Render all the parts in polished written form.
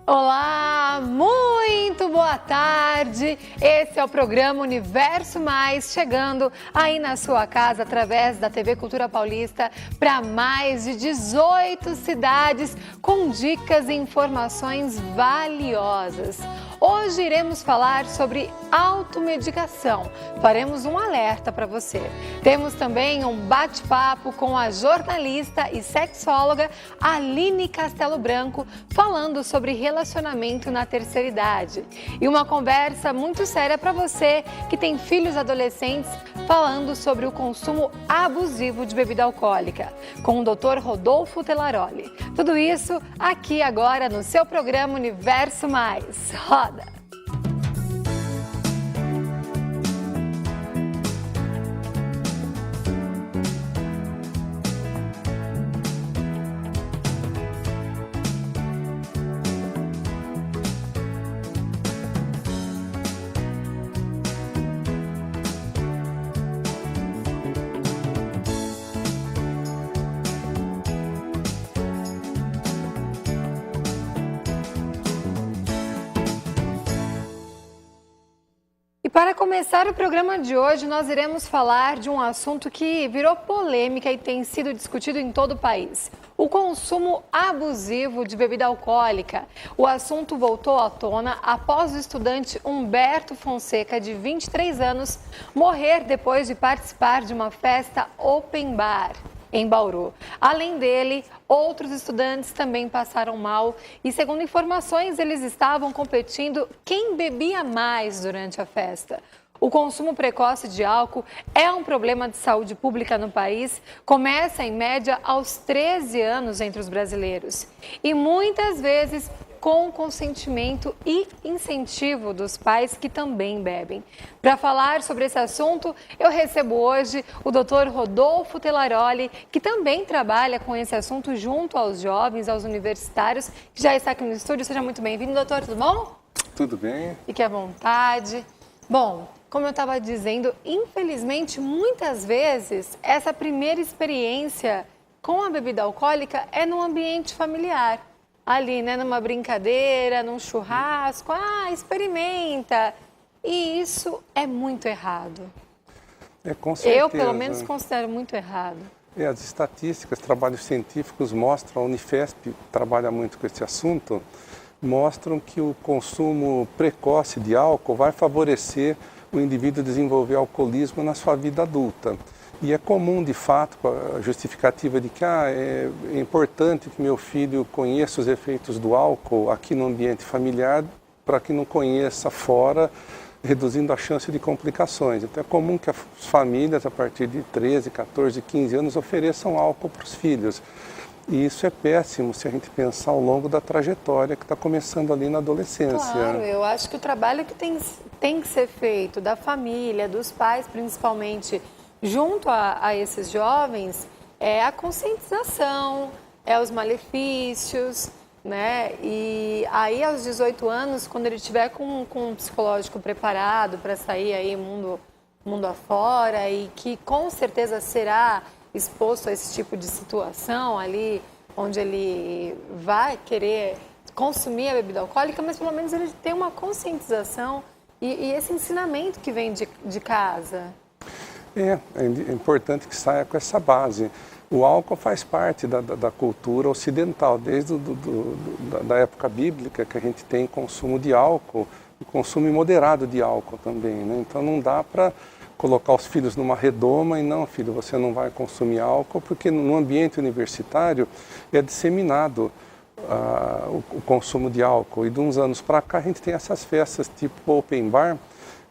Olá, muito boa tarde. Esse é o programa Universo Mais, chegando aí na sua casa através da TV Cultura Paulista para mais de 18 cidades com dicas e informações valiosas. Hoje iremos falar sobre automedicação. Faremos um alerta para você. Temos também um bate-papo com a jornalista e sexóloga Aline Castelo Branco, falando sobre relacionamento na terceira idade. E uma conversa muito séria para você que tem filhos adolescentes, falando sobre o consumo abusivo de bebida alcoólica, com o Dr. Rodolfo Telaroli. Tudo isso aqui agora no seu programa Universo Mais. Roda! E para começar o programa de hoje, nós iremos falar de um assunto que virou polêmica e tem sido discutido em todo o país: o consumo abusivo de bebida alcoólica. O assunto voltou à tona após o estudante Humberto Fonseca, de 23 anos, morrer depois de participar de uma festa open bar em Bauru. Além dele, outros estudantes também passaram mal e, segundo informações, eles estavam competindo quem bebia mais durante a festa. O consumo precoce de álcool é um problema de saúde pública no país, começa em média aos 13 anos entre os brasileiros e muitas vezes com consentimento e incentivo dos pais que também bebem. Para falar sobre esse assunto, eu recebo hoje o Dr. Rodolfo Telaroli, que também trabalha com esse assunto junto aos jovens, aos universitários, que já está aqui no estúdio. Seja muito bem-vindo, doutor, tudo bom? Tudo bem. Fique à vontade. Bom, como eu estava dizendo, infelizmente, muitas vezes, essa primeira experiência com a bebida alcoólica é no ambiente familiar. Ali, né, numa brincadeira, num churrasco, experimenta. E isso é muito errado. Com certeza. Eu, pelo menos, considero muito errado. As estatísticas, trabalhos científicos mostram, a Unifesp trabalha muito com esse assunto, mostram que o consumo precoce de álcool vai favorecer o indivíduo desenvolver alcoolismo na sua vida adulta. E é comum, de fato, a justificativa de que é importante que meu filho conheça os efeitos do álcool aqui no ambiente familiar para que não conheça fora, reduzindo a chance de complicações. Então é comum que as famílias, a partir de 13, 14, 15 anos, ofereçam álcool para os filhos. E isso é péssimo se a gente pensar ao longo da trajetória que está começando ali na adolescência. Claro, eu acho que o trabalho que tem que ser feito da família, dos pais principalmente, junto a esses jovens, é a conscientização, é os malefícios, né? E aí aos 18 anos, quando ele estiver com um psicológico preparado para sair aí mundo afora e que com certeza será exposto a esse tipo de situação ali, onde ele vai querer consumir a bebida alcoólica, mas pelo menos ele tem uma conscientização e esse ensinamento que vem de casa. É importante que saia com essa base. O álcool faz parte da cultura ocidental, desde da época bíblica, que a gente tem consumo de álcool, e consumo moderado de álcool também, né? Então não dá para colocar os filhos numa redoma e não, filho, você não vai consumir álcool, porque no ambiente universitário é disseminado o consumo de álcool. E de uns anos para cá a gente tem essas festas tipo open bar,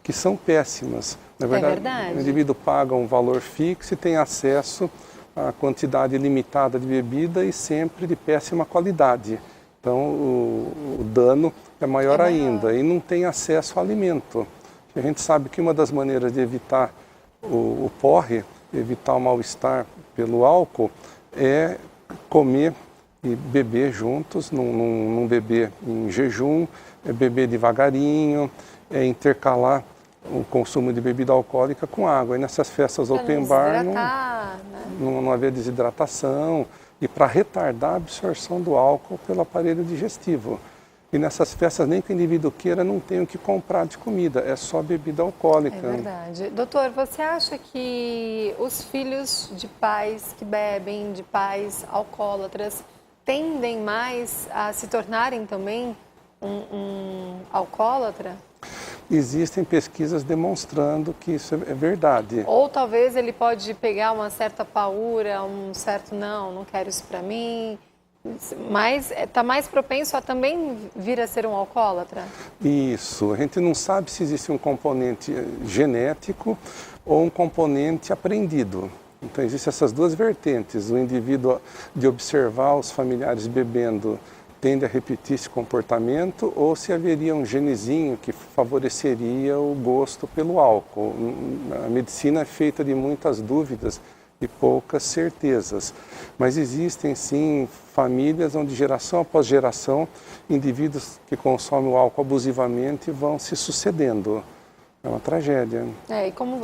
que são péssimas. Na verdade, o indivíduo paga um valor fixo e tem acesso a quantidade limitada de bebida e sempre de péssima qualidade. Então o dano é maior ainda e não tem acesso ao alimento. A gente sabe que uma das maneiras de evitar o porre, evitar o mal-estar pelo álcool, é comer e beber juntos, não beber em jejum, é beber devagarinho, é intercalar o consumo de bebida alcoólica com água. E nessas festas open bar não haver desidratação e para retardar a absorção do álcool pelo aparelho digestivo. E nessas festas, nem que o indivíduo queira, não tem o que comprar de comida, é só bebida alcoólica. É verdade. Doutor, você acha que os filhos de pais que bebem, de pais alcoólatras, tendem mais a se tornarem também um alcoólatra? Existem pesquisas demonstrando que isso é verdade. Ou talvez ele pode pegar uma certa paura, um certo não quero isso para mim, mas está mais propenso a também vir a ser um alcoólatra? Isso, a gente não sabe se existe um componente genético ou um componente aprendido. Então existem essas duas vertentes, o indivíduo de observar os familiares bebendo tende a repetir esse comportamento ou se haveria um genezinho que favoreceria o gosto pelo álcool. A medicina é feita de muitas dúvidas e poucas certezas, mas existem sim famílias onde geração após geração indivíduos que consomem o álcool abusivamente vão se sucedendo. É uma tragédia. E como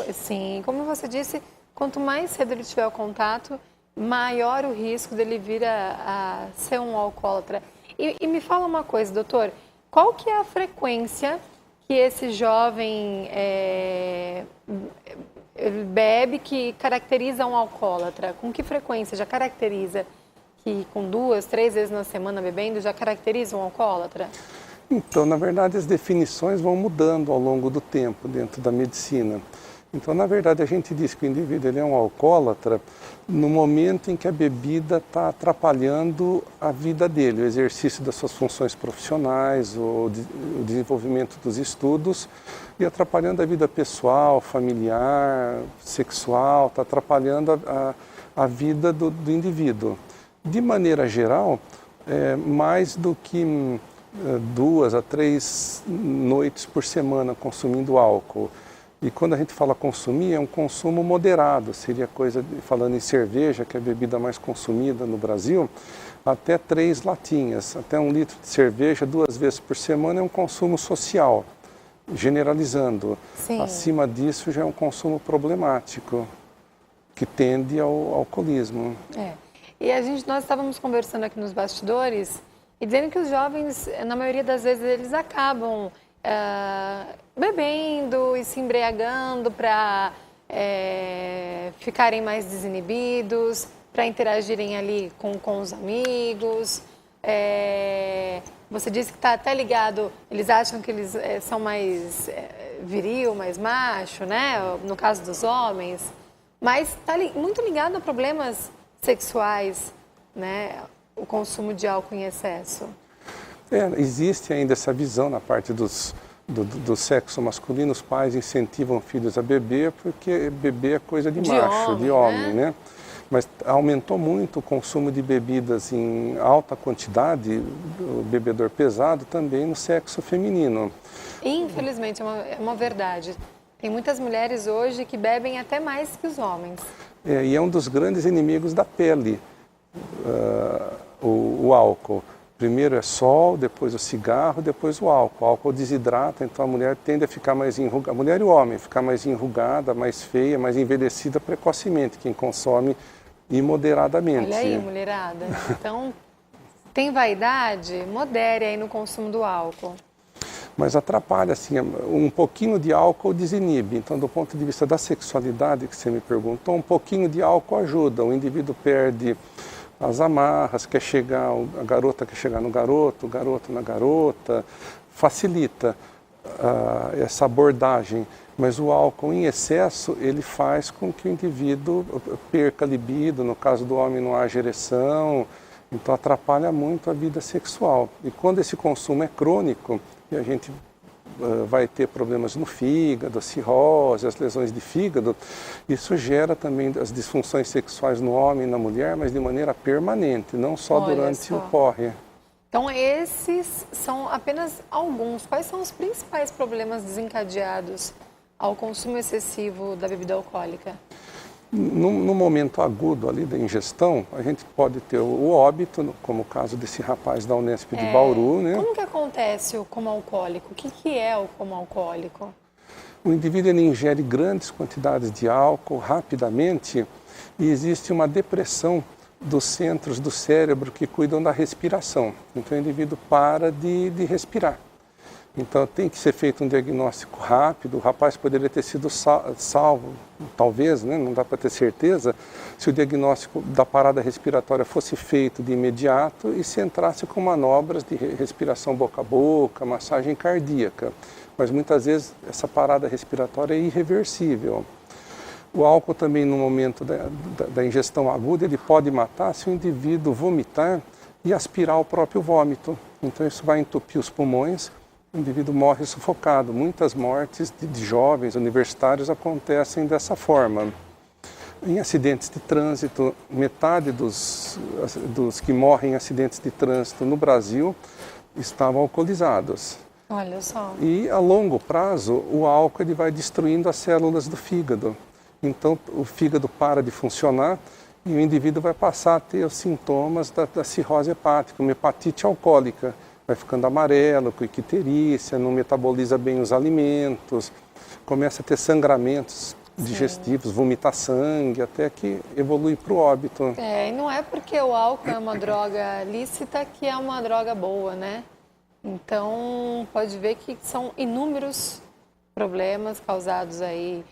você disse, quanto mais cedo ele tiver o contato, maior o risco dele vir a ser um alcoólatra. E me fala uma coisa, doutor, qual que é a frequência que esse jovem bebe que caracteriza um alcoólatra? Com que frequência já caracteriza que com 2, 3 vezes na semana bebendo já caracteriza um alcoólatra? Então, na verdade, as definições vão mudando ao longo do tempo dentro da medicina. Então, na verdade, a gente diz que o indivíduo ele é um alcoólatra no momento em que a bebida está atrapalhando a vida dele, o exercício das suas funções profissionais, o desenvolvimento dos estudos e atrapalhando a vida pessoal, familiar, sexual, está atrapalhando a vida do indivíduo. De maneira geral, mais do que 2 a 3 noites por semana consumindo álcool. E quando a gente fala consumir, é um consumo moderado, seria coisa, falando em cerveja, que é a bebida mais consumida no Brasil, até 3 latinhas, até 1 litro de cerveja 2 vezes por semana é um consumo social, generalizando. Sim. Acima disso já é um consumo problemático, que tende ao alcoolismo. E nós estávamos conversando aqui nos bastidores e dizendo que os jovens, na maioria das vezes, eles acabam bebendo e se embriagando para ficarem mais desinibidos, para interagirem ali com os amigos. Você disse que está até ligado, eles acham que eles são mais viril, mais macho, né? No caso dos homens, mas está muito ligado a problemas sexuais, né? O consumo de álcool em excesso. Existe ainda essa visão na parte do sexo masculino, os pais incentivam filhos a beber porque beber é coisa de macho, de homem, né? Mas aumentou muito o consumo de bebidas em alta quantidade, o bebedor pesado, também no sexo feminino. Infelizmente, é uma verdade. Tem muitas mulheres hoje que bebem até mais que os homens. E é um dos grandes inimigos da pele, o álcool. Primeiro é sol, depois o cigarro, depois o álcool. O álcool desidrata, então a mulher tende a ficar mais enrugada, a mulher e o homem, ficar mais enrugada, mais feia, mais envelhecida precocemente, quem consome imoderadamente. Olha aí, mulherada. Então, tem vaidade? Modere aí no consumo do álcool. Mas atrapalha, assim, um pouquinho de álcool desinibe. Então, do ponto de vista da sexualidade, que você me perguntou, um pouquinho de álcool ajuda. O indivíduo perde as amarras, a garota quer chegar no garoto, o garoto na garota, facilita essa abordagem. Mas o álcool em excesso, ele faz com que o indivíduo perca a libido, no caso do homem não haja ereção, então atrapalha muito a vida sexual. E quando esse consumo é crônico, e a gente vai ter problemas no fígado, a cirrose, as lesões de fígado, isso gera também as disfunções sexuais no homem e na mulher, mas de maneira permanente, não só durante o porre. Então esses são apenas alguns. Quais são os principais problemas desencadeados ao consumo excessivo da bebida alcoólica? No momento agudo ali da ingestão, a gente pode ter o óbito, como o caso desse rapaz da Unesp de Bauru, né? Como que acontece o coma alcoólico? O que é o coma alcoólico? O indivíduo ele ingere grandes quantidades de álcool rapidamente e existe uma depressão dos centros do cérebro que cuidam da respiração. Então o indivíduo para de respirar. Então tem que ser feito um diagnóstico rápido. O rapaz poderia ter sido salvo, talvez, né? Não dá para ter certeza, se o diagnóstico da parada respiratória fosse feito de imediato e se entrasse com manobras de respiração boca a boca, massagem cardíaca. Mas muitas vezes essa parada respiratória é irreversível. O álcool também, no momento da ingestão aguda, ele pode matar se o indivíduo vomitar e aspirar o próprio vômito. Então isso vai entupir os pulmões, o indivíduo morre sufocado. Muitas mortes de jovens universitários acontecem dessa forma. Em acidentes de trânsito, metade dos que morrem em acidentes de trânsito no Brasil estavam alcoolizados. Olha só. E a longo prazo, o álcool ele vai destruindo as células do fígado. Então o fígado para de funcionar e o indivíduo vai passar a ter os sintomas da cirrose hepática, uma hepatite alcoólica. Vai ficando amarelo, com icterícia, não metaboliza bem os alimentos, começa a ter sangramentos digestivos, vomitar sangue, até que evolui para o óbito. E não é porque o álcool é uma droga lícita que é uma droga boa, né? Então, pode ver que são inúmeros problemas causados aí.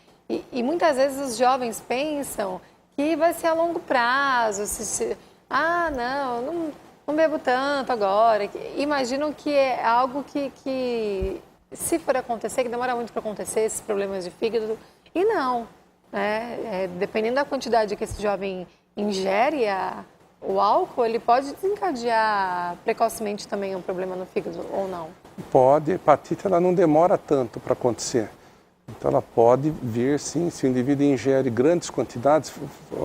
E muitas vezes os jovens pensam que vai ser a longo prazo. Não bebo tanto agora. Imaginam que é algo que se for acontecer, que demora muito para acontecer, esses problemas de fígado. E não, né? Dependendo da quantidade que esse jovem ingere o álcool, ele pode desencadear precocemente também um problema no fígado, ou não? Pode, a hepatite ela não demora tanto para acontecer. Então ela pode vir sim, se o indivíduo ingere grandes quantidades,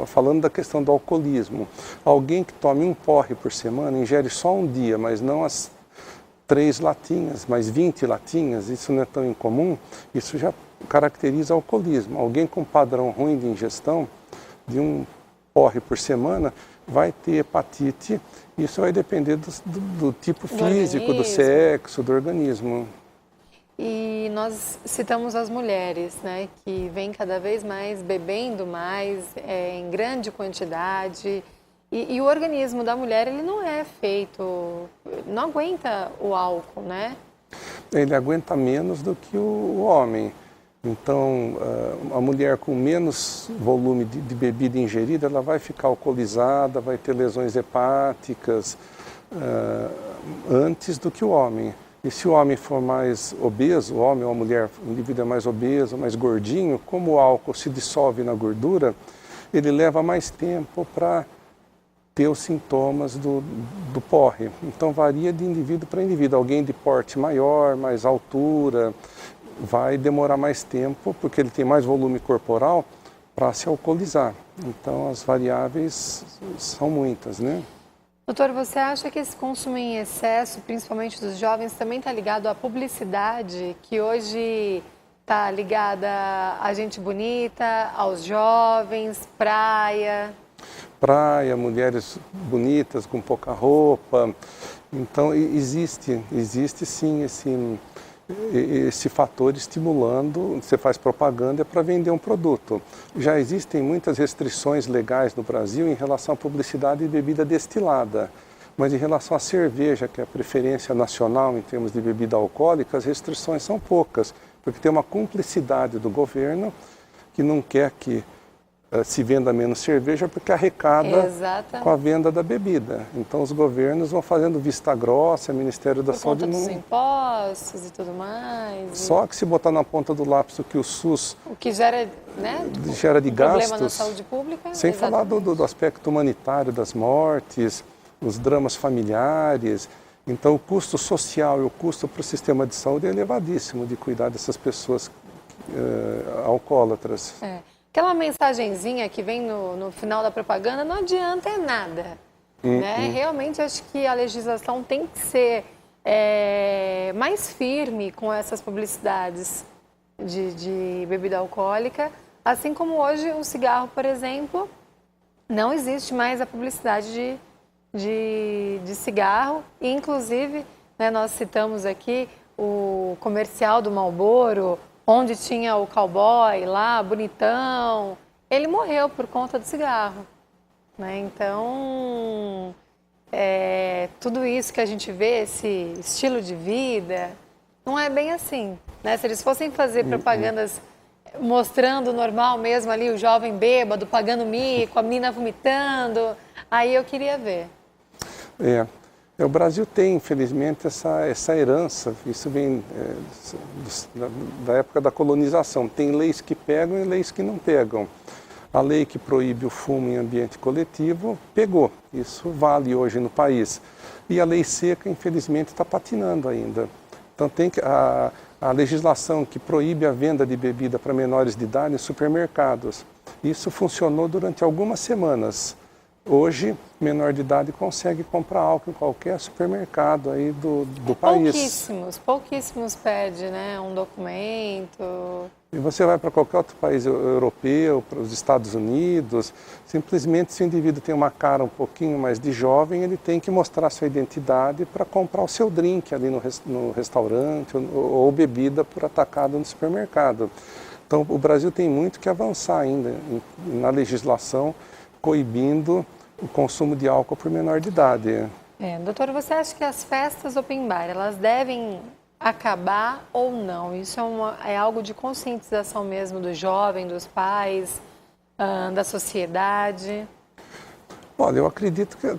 falando da questão do alcoolismo. Alguém que tome um porre por semana, ingere só um dia, mas não as 3 latinhas, mas 20 latinhas, isso não é tão incomum, isso já caracteriza alcoolismo. Alguém com padrão ruim de ingestão, de um porre por semana, vai ter hepatite. Isso vai depender do tipo físico, do sexo, do organismo. E nós citamos as mulheres, né, que vêm cada vez mais bebendo mais, em grande quantidade. E o organismo da mulher, ele não é feito, não aguenta o álcool, né? Ele aguenta menos do que o homem. Então, a mulher com menos volume de bebida ingerida, ela vai ficar alcoolizada, vai ter lesões hepáticas antes do que o homem. E se o homem for mais obeso, o homem ou a mulher, o indivíduo é mais obeso, mais gordinho, como o álcool se dissolve na gordura, ele leva mais tempo para ter os sintomas do porre. Então varia de indivíduo para indivíduo. Alguém de porte maior, mais altura, vai demorar mais tempo, porque ele tem mais volume corporal para se alcoolizar. Então as variáveis são muitas, né? Doutor, você acha que esse consumo em excesso, principalmente dos jovens, também está ligado à publicidade, que hoje está ligada a gente bonita, aos jovens, praia? Praia, mulheres bonitas com pouca roupa. Então existe sim esse fator estimulando, você faz propaganda para vender um produto. Já existem muitas restrições legais no Brasil em relação à publicidade de bebida destilada, mas em relação à cerveja, que é a preferência nacional em termos de bebida alcoólica, as restrições são poucas, porque tem uma cumplicidade do governo que não quer que se venda menos cerveja porque arrecada com a venda da bebida. Então os governos vão fazendo vista grossa, o Ministério da Saúde não... Por conta dos impostos e tudo mais. Só que se botar na ponta do lápis o que o SUS... O que gera, né, gera de gastos, problema na saúde pública. Sem falar do aspecto humanitário das mortes, os dramas familiares. Então o custo social e o custo para o sistema de saúde é elevadíssimo de cuidar dessas pessoas alcoólatras. Aquela mensagenzinha que vem no final da propaganda não adianta nada. Né? Realmente acho que a legislação tem que ser mais firme com essas publicidades de bebida alcoólica. Assim como hoje o cigarro, por exemplo, não existe mais a publicidade de cigarro. E, inclusive, né, nós citamos aqui o comercial do Marlboro, onde tinha o cowboy lá, bonitão. Ele morreu por conta do cigarro. né? Então, tudo isso que a gente vê, esse estilo de vida, não é bem assim, né? Se eles fossem fazer propagandas mostrando normal mesmo ali, o jovem bêbado, pagando mico, a menina vomitando, aí eu queria ver. O Brasil tem, infelizmente, essa herança, isso vem da época da colonização. Tem leis que pegam e leis que não pegam. A lei que proíbe o fumo em ambiente coletivo pegou, isso vale hoje no país. E a lei seca, infelizmente, está patinando ainda. Então tem que a legislação que proíbe a venda de bebida para menores de idade em supermercados. Isso funcionou durante algumas semanas. Hoje, menor de idade consegue comprar álcool em qualquer supermercado aí do país. Pouquíssimos pedem, né, um documento. E você vai para qualquer outro país europeu, para os Estados Unidos, simplesmente se o indivíduo tem uma cara um pouquinho mais de jovem, ele tem que mostrar sua identidade para comprar o seu drink ali no restaurante ou bebida por atacado no supermercado. Então, o Brasil tem muito que avançar ainda na legislação, coibindo o consumo de álcool por menor de idade. Doutor, você acha que as festas open bar, elas devem acabar ou não? Isso é algo de conscientização mesmo do jovem, dos pais, da sociedade? Olha, eu acredito que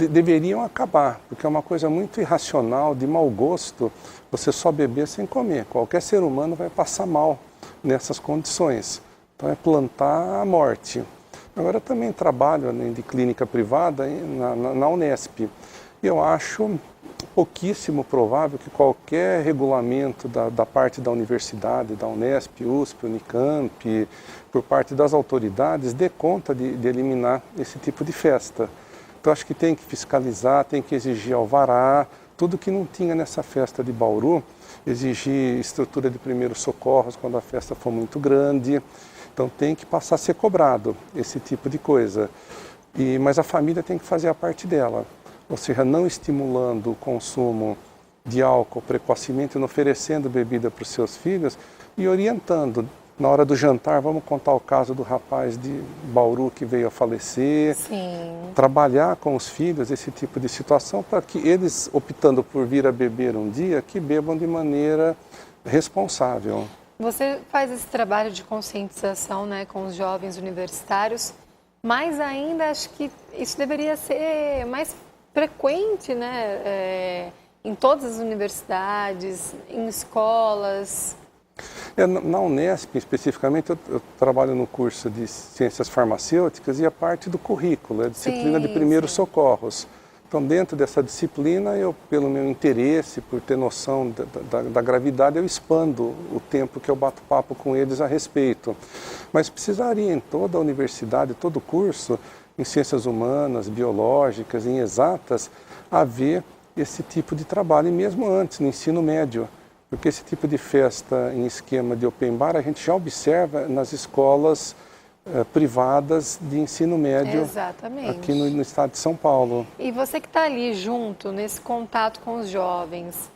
deveriam acabar, porque é uma coisa muito irracional, de mau gosto, você só beber sem comer. Qualquer ser humano vai passar mal nessas condições. Então é plantar a morte. Agora eu também trabalho de clínica privada na Unesp. E eu acho pouquíssimo provável que qualquer regulamento da parte da universidade, da Unesp, USP, Unicamp, por parte das autoridades, dê conta de eliminar esse tipo de festa. Então acho que tem que fiscalizar, tem que exigir alvará, tudo que não tinha nessa festa de Bauru, exigir estrutura de primeiros socorros quando a festa for muito grande. Então tem que passar a ser cobrado esse tipo de coisa. Mas a família tem que fazer a parte dela. Ou seja, não estimulando o consumo de álcool precocemente, não oferecendo bebida para os seus filhos e orientando. Na hora do jantar, vamos contar o caso do rapaz de Bauru que veio a falecer. Sim. Trabalhar com os filhos esse tipo de situação para que eles, optando por vir a beber um dia, que bebam de maneira responsável. Você faz esse trabalho de conscientização, né, com os jovens universitários, mas ainda acho que isso deveria ser mais frequente, né, em todas as universidades, em escolas. Na Unesp, especificamente, eu trabalho no curso de Ciências Farmacêuticas e a parte do currículo, a disciplina de primeiros socorros. Então, dentro dessa disciplina, eu, pelo meu interesse, por ter noção da gravidade, eu expando o tempo que eu bato papo com eles a respeito. Mas precisaria em toda a universidade, todo curso, em ciências humanas, biológicas, em exatas, haver esse tipo de trabalho, e mesmo antes, no ensino médio. Porque esse tipo de festa em esquema de open bar, a gente já observa nas escolas privadas de ensino médio. Exatamente. Aqui no estado de São Paulo. E você que está ali junto, nesse contato com os jovens,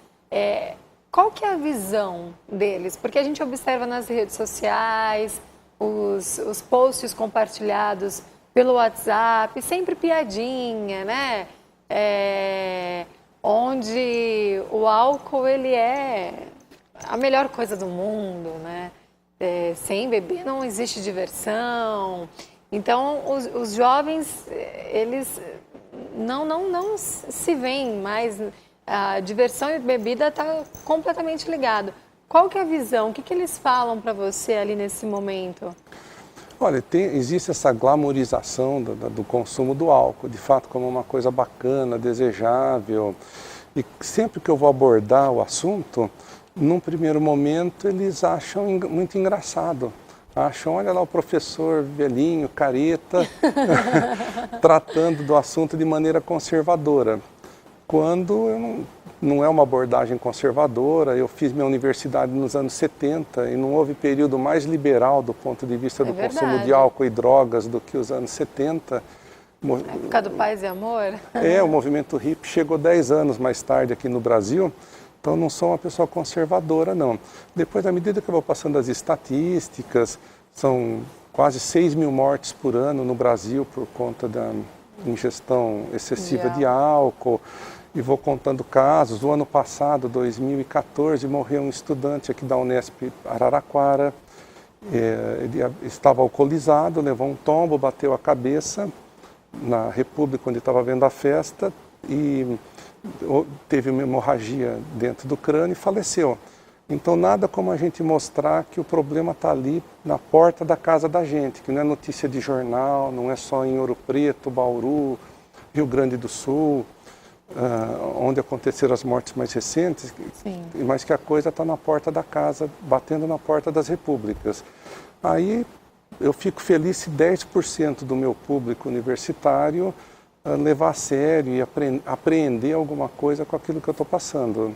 qual que é a visão deles? Porque a gente observa nas redes sociais, os posts compartilhados pelo WhatsApp, sempre piadinha, né? Onde o álcool ele é a melhor coisa do mundo, né? Sem beber não existe diversão. Então, os jovens, eles não se veem mais. A diversão e bebida está completamente ligado. Qual que é a visão? O que eles falam para você ali nesse momento? Olha, existe essa glamorização do consumo do álcool, de fato, como uma coisa bacana, desejável. E sempre que eu vou abordar o assunto, num primeiro momento, eles acham muito engraçado. Acham, olha lá o professor velhinho, careta, tratando do assunto de maneira conservadora. Quando não é uma abordagem conservadora, eu fiz minha universidade nos anos 70 e não houve período mais liberal do ponto de vista do consumo de álcool e drogas do que os anos 70. A época do Paz e Amor? O movimento hippie chegou 10 anos mais tarde aqui no Brasil. Então, não sou uma pessoa conservadora, não. Depois, à medida que eu vou passando as estatísticas, são quase 6 mil mortes por ano no Brasil por conta da ingestão excessiva de álcool. E vou contando casos. O ano passado, 2014, morreu um estudante aqui da Unesp Araraquara. Ele estava alcoolizado, levou um tombo, bateu a cabeça na República, onde estava vendo a festa, e teve uma hemorragia dentro do crânio e faleceu. Então, nada como a gente mostrar que o problema está ali na porta da casa da gente, que não é notícia de jornal, não é só em Ouro Preto, Bauru, Rio Grande do Sul, onde aconteceram as mortes mais recentes, mas que a coisa está na porta da casa, batendo na porta das repúblicas. Aí eu fico feliz se 10% do meu público universitário levar a sério e apreender alguma coisa com aquilo que eu estou passando.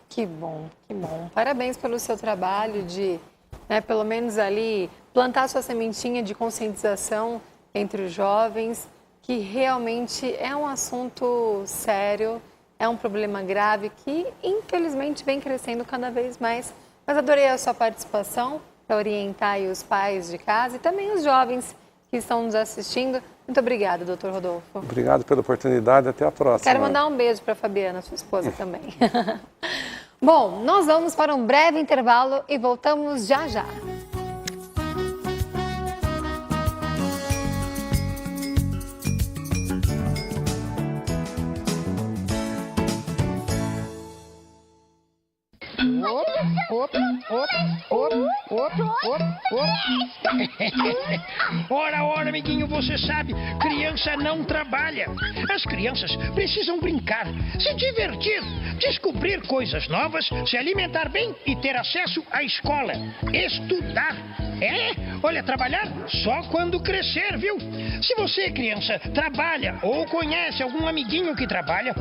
Que bom, que bom. Parabéns pelo seu trabalho de, pelo menos ali, plantar sua sementinha de conscientização entre os jovens, que realmente é um assunto sério, é um problema grave que, infelizmente, vem crescendo cada vez mais. Mas adorei a sua participação para orientar aí os pais de casa e também os jovens que estão nos assistindo. Muito obrigada, doutor Rodolfo. Obrigado pela oportunidade, até a próxima. Quero mandar um beijo para a Fabiana, sua esposa também. Bom, nós vamos para um breve intervalo e voltamos já já. Ora, amiguinho, você sabe, criança não trabalha. As crianças precisam brincar, se divertir, descobrir coisas novas, se alimentar bem e ter acesso à escola. Estudar. Olha, trabalhar só quando crescer, viu? Se você, criança, trabalha ou conhece algum amiguinho que trabalha,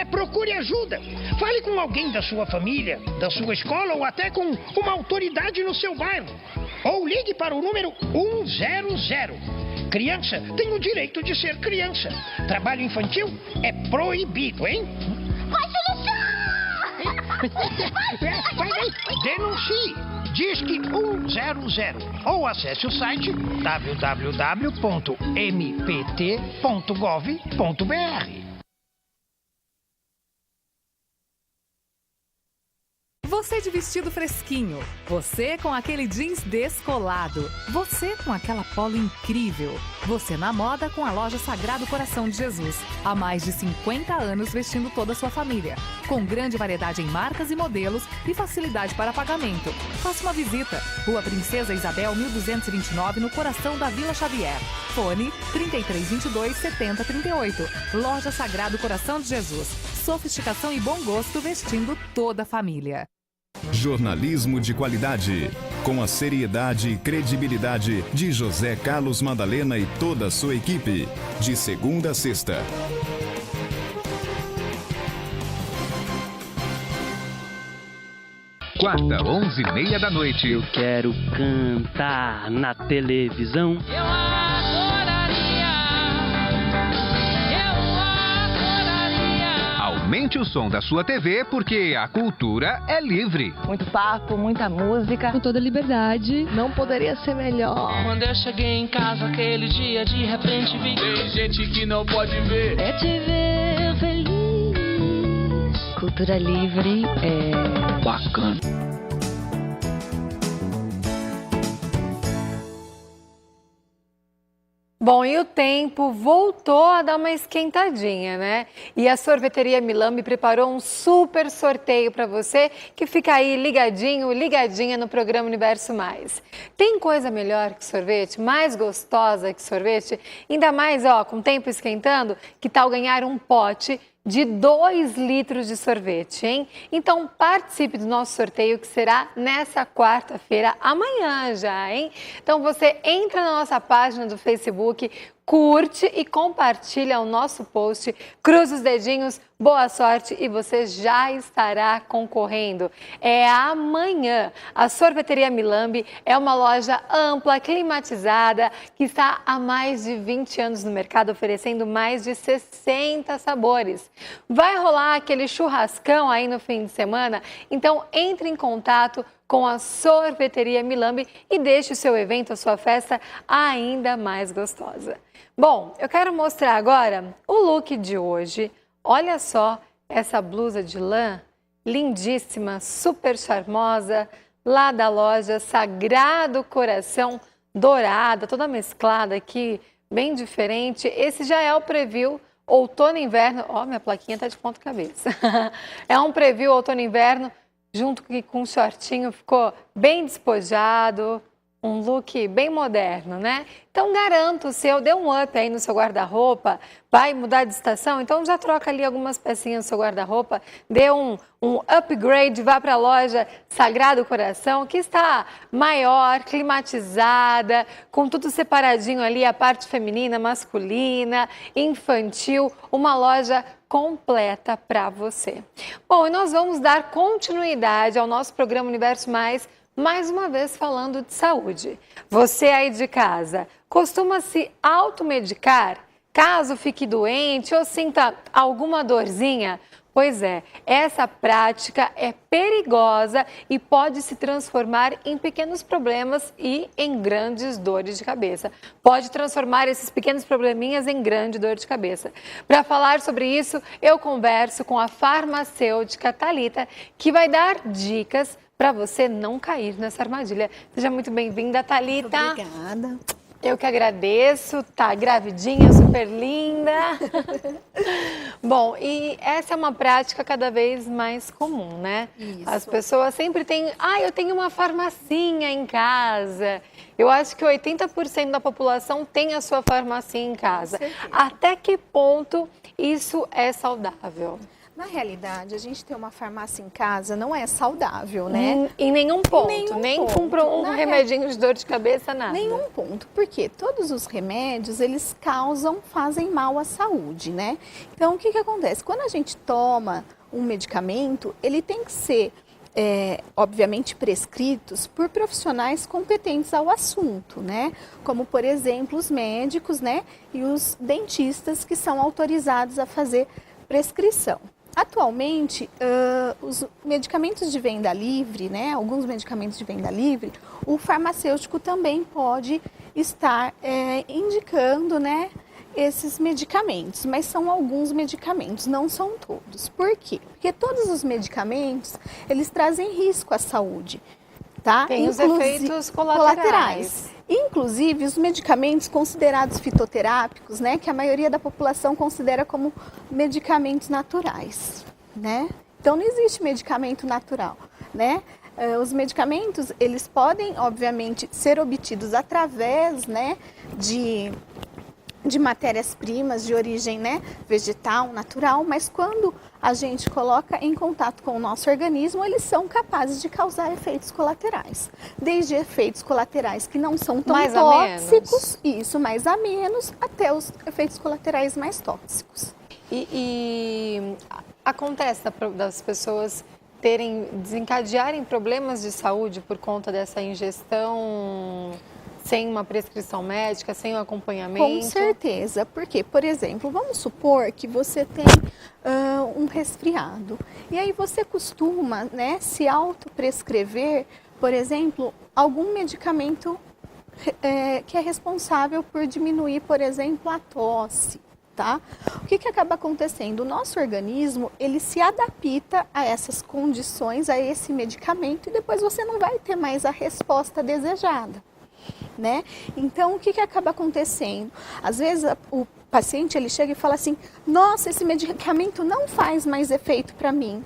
procure ajuda. Fale com alguém da sua família, da sua escola ou até com uma autoridade no seu bairro. Ou ligue para o número 100. Criança tem o direito de ser criança. Trabalho infantil é proibido, hein? Vai Vai, denuncie. Disque 100 ou acesse o site www.mpt.gov.br. Você de vestido fresquinho, você com aquele jeans descolado, você com aquela polo incrível, você na moda com a loja Sagrado Coração de Jesus. Há mais de 50 anos vestindo toda a sua família, com grande variedade em marcas e modelos e facilidade para pagamento. Faça uma visita. Rua Princesa Isabel, 1229, no coração da Vila Xavier. Fone 3322-7038. Loja Sagrado Coração de Jesus. Sofisticação e bom gosto vestindo toda a família. Jornalismo de qualidade, com a seriedade e credibilidade de José Carlos Madalena e toda a sua equipe, de segunda a sexta. Quarta, 11h30 da noite. Eu quero cantar na televisão. Aumente o som da sua TV, porque a cultura é livre. Muito papo, muita música. Com toda liberdade. Não poderia ser melhor. Quando eu cheguei em casa aquele dia, de repente vi. Tem gente que não pode ver. É te ver feliz. Cultura livre é bacana. Bom, e o tempo voltou a dar uma esquentadinha, né? E a Sorveteria Milambi preparou um super sorteio para você que fica aí ligadinho, ligadinha no programa Universo Mais. Tem coisa melhor que sorvete? Mais gostosa que sorvete? Ainda mais, com o tempo esquentando, que tal ganhar um pote de 2 litros de sorvete, hein? Então participe do nosso sorteio que será nessa quarta-feira, amanhã já, hein? Então você entra na nossa página do Facebook, curte e compartilha o nosso post, cruza os dedinhos, boa sorte e você já estará concorrendo. É amanhã. A Sorveteria Milambi é uma loja ampla, climatizada, que está há mais de 20 anos no mercado, oferecendo mais de 60 sabores. Vai rolar aquele churrascão aí no fim de semana? Então entre em contato com a Sorveteria Milambi e deixe o seu evento, a sua festa ainda mais gostosa. Bom, eu quero mostrar agora o look de hoje. Olha só essa blusa de lã, lindíssima, super charmosa, lá da loja Sagrado Coração, dourada, toda mesclada aqui, bem diferente. Esse já é o preview outono e inverno. Ó, minha plaquinha tá de ponta cabeça. É um preview outono e inverno, junto com um shortinho, ficou bem despojado, um look bem moderno, né? Então garanto, se eu der um up aí no seu guarda-roupa, vai mudar de estação, então já troca ali algumas pecinhas no seu guarda-roupa, dê um upgrade, vá para a loja Sagrado Coração, que está maior, climatizada, com tudo separadinho ali, a parte feminina, masculina, infantil, uma loja completa para você. Bom, e nós vamos dar continuidade ao nosso programa Universo mais uma vez falando de saúde. Você aí de casa costuma se automedicar caso fique doente ou sinta alguma dorzinha? Pois é, essa prática é perigosa e pode se transformar em pequenos problemas e em grandes dores de cabeça. Pode transformar esses pequenos probleminhas em grande dor de cabeça. Para falar sobre isso, eu converso com a farmacêutica Thalita, que vai dar dicas para você não cair nessa armadilha. Seja muito bem-vinda, Thalita. Obrigada. Eu que agradeço, tá gravidinha, super linda. Bom, e essa é uma prática cada vez mais comum, né? Isso. As pessoas sempre têm, eu tenho uma farmacinha em casa. Eu acho que 80% da população tem a sua farmacinha em casa. Até que ponto isso é saudável? Na realidade, a gente ter uma farmácia em casa não é saudável, né? Em nenhum ponto. Nem comprou um remedinho de dor de cabeça, nada. Nenhum ponto, porque todos os remédios, eles fazem mal à saúde, né? Então, o que acontece? Quando a gente toma um medicamento, ele tem que ser, obviamente, prescritos por profissionais competentes ao assunto, né? Como, por exemplo, os médicos, né? E os dentistas que são autorizados a fazer prescrição. Atualmente, os medicamentos de venda livre, né, alguns medicamentos de venda livre, o farmacêutico também pode estar indicando, né, esses medicamentos, mas são alguns medicamentos, não são todos. Por quê? Porque todos os medicamentos, eles trazem risco à saúde, tá? Tem os efeitos colaterais. Inclusive, os medicamentos considerados fitoterápicos, né, que a maioria da população considera como medicamentos naturais, né? Então, não existe medicamento natural, né? Os medicamentos, eles podem, obviamente, ser obtidos através, né, de matérias-primas de origem, né, vegetal, natural, mas quando a gente coloca em contato com o nosso organismo, eles são capazes de causar efeitos colaterais. Desde efeitos colaterais que não são tão tóxicos, isso, mais a menos, até os efeitos colaterais mais tóxicos. E acontece das pessoas desencadearem problemas de saúde por conta dessa ingestão sem uma prescrição médica, sem um acompanhamento? Com certeza, porque, por exemplo, vamos supor que você tem um resfriado e aí você costuma, né, se autoprescrever, por exemplo, algum medicamento que é responsável por diminuir, por exemplo, a tosse. Tá? O que acaba acontecendo? O nosso organismo, ele se adapta a essas condições, a esse medicamento, e depois você não vai ter mais a resposta desejada, né? Então, o que acaba acontecendo? Às vezes, o paciente, ele chega e fala assim, nossa, esse medicamento não faz mais efeito para mim.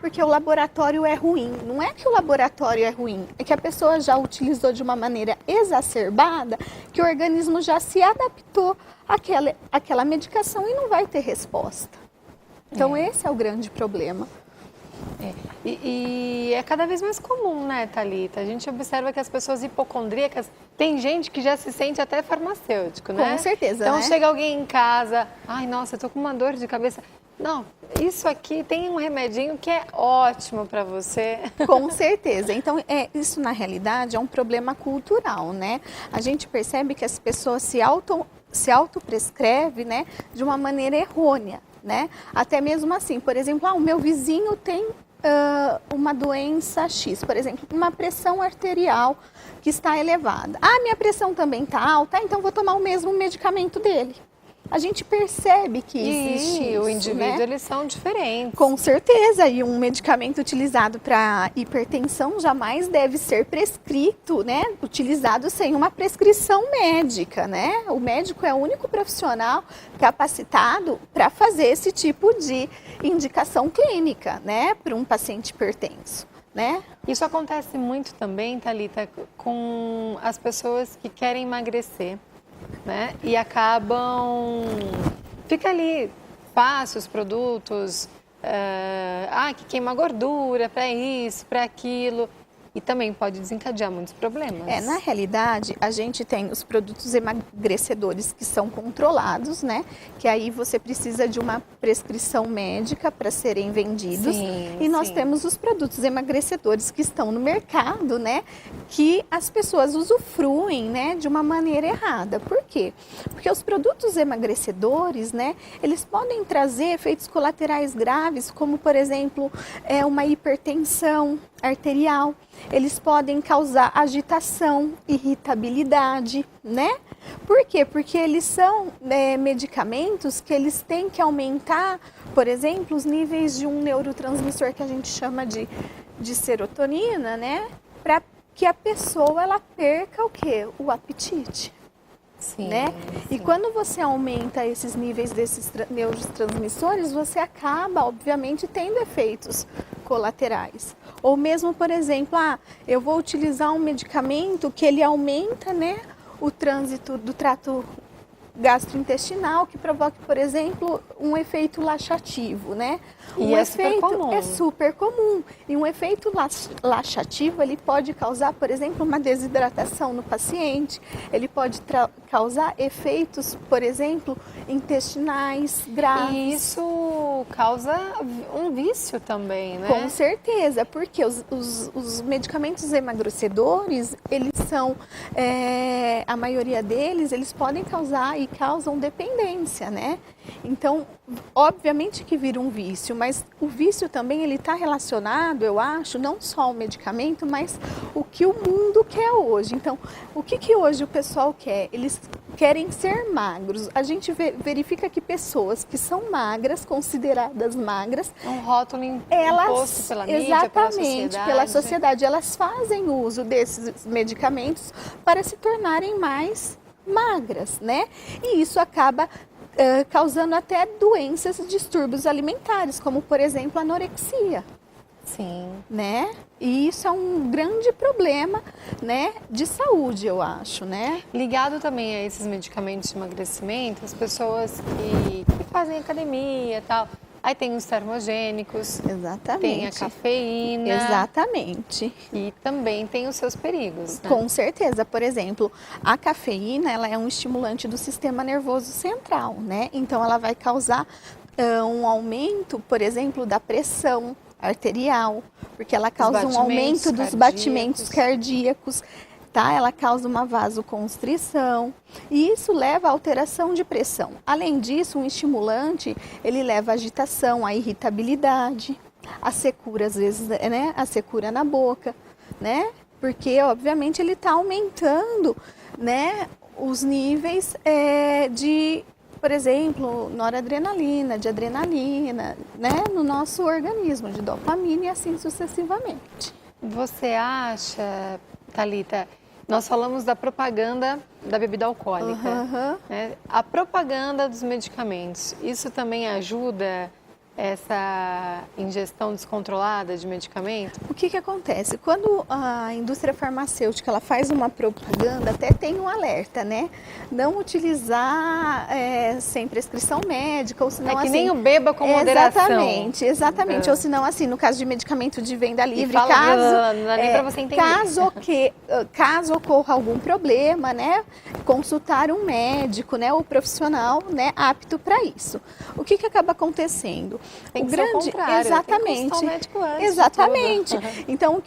Porque o laboratório é ruim. Não é que o laboratório é ruim, é que a pessoa já utilizou de uma maneira exacerbada, que o organismo já se adaptou àquela medicação e não vai ter resposta. Então, esse é o grande problema. E é cada vez mais comum, né, Thalita? A gente observa que as pessoas hipocondríacas, tem gente que já se sente até farmacêutico, né? Com certeza, então, né? chega alguém em casa, nossa, eu tô com uma dor de cabeça. Não, isso aqui tem um remedinho que é ótimo para você. Com certeza. Então, isso na realidade é um problema cultural, né? A gente percebe que as pessoas se autoprescrevem, né, de uma maneira errônea, né? Até mesmo assim, por exemplo, o meu vizinho tem uma doença X, por exemplo, uma pressão arterial que está elevada. Ah, minha pressão também está alta, então vou tomar o mesmo medicamento dele. A gente percebe que existe isso, o indivíduo, né? eles são diferentes. Com certeza, e um medicamento utilizado para hipertensão jamais deve ser prescrito, né? Utilizado sem uma prescrição médica, né? O médico é o único profissional capacitado para fazer esse tipo de indicação clínica, né? Para um paciente hipertenso, né? Isso acontece muito também, Thalita, com as pessoas que querem emagrecer, né? E acabam... Fica ali fácil os produtos, que queima gordura, para isso, para aquilo. E também pode desencadear muitos problemas. Na realidade, a gente tem os produtos emagrecedores que são controlados, né? Que aí você precisa de uma prescrição médica para serem vendidos. E nós temos os produtos emagrecedores que estão no mercado, né? Que as pessoas usufruem, né? De uma maneira errada. Por quê? Porque os produtos emagrecedores, né? Eles podem trazer efeitos colaterais graves, como, por exemplo, uma hipertensão arterial. Eles podem causar agitação, irritabilidade, né? Por quê? Porque eles são medicamentos que eles têm que aumentar, por exemplo, os níveis de um neurotransmissor que a gente chama de serotonina, né? Para que a pessoa ela perca o quê? O apetite. Sim, né? Sim. E quando você aumenta esses níveis desses neurotransmissores, você acaba, obviamente, tendo efeitos colaterais. Ou mesmo, por exemplo, eu vou utilizar um medicamento que ele aumenta, né, o trânsito do trato gastrointestinal, que provoque, por exemplo, um efeito laxativo, né? É super comum. E um efeito laxativo, ele pode causar, por exemplo, uma desidratação no paciente. Ele pode causar efeitos, por exemplo, intestinais graves. E isso causa um vício também, né? Com certeza, porque os medicamentos emagrecedores, eles são, a maioria deles, eles podem causar e causam dependência, né? Então, obviamente que vira um vício, mas o vício também ele está relacionado, eu acho, não só ao medicamento, mas o que o mundo quer hoje. Então, o que hoje o pessoal quer? Eles querem ser magros. A gente verifica que pessoas que são magras, consideradas magras, um rótulo imposto pela mídia, pela sociedade, elas fazem uso desses medicamentos para se tornarem mais magras, né? E isso acaba causando até doenças e distúrbios alimentares, como, por exemplo, anorexia. Sim. Né? E isso é um grande problema, né, de saúde, eu acho, né? Ligado também a esses medicamentos de emagrecimento, as pessoas que fazem academia e tal, aí tem os termogênicos, exatamente, tem a cafeína. Exatamente. E também tem os seus perigos, né? Com certeza. Por exemplo, a cafeína, ela é um estimulante do sistema nervoso central, né? Então, ela vai causar um aumento, por exemplo, da pressão arterial, porque ela causa um aumento dos batimentos cardíacos, tá? Ela causa uma vasoconstrição e isso leva à alteração de pressão. Além disso, um estimulante, ele leva à agitação, à irritabilidade, à secura, às vezes, né? A secura na boca, né? Porque, obviamente, ele está aumentando, né, os níveis de, por exemplo, noradrenalina, de adrenalina, né, no nosso organismo, de dopamina e assim sucessivamente. Você acha, Thalita, nós falamos da propaganda da bebida alcoólica, né? A propaganda dos medicamentos, isso também ajuda essa ingestão descontrolada de medicamento? O que acontece? Quando a indústria farmacêutica ela faz uma propaganda, até tem um alerta, né? Não utilizar sem prescrição médica, ou senão que nem o beba com moderação. Exatamente. Ou senão, assim, no caso de medicamento de venda livre, não dá nem pra você entender. Caso ocorra algum problema, né? Consultar um médico, né? O profissional, né? Apto para isso. O que acaba acontecendo? Tem que ser o contrário, exatamente. Tem que consultar o médico antes. Exatamente. Então,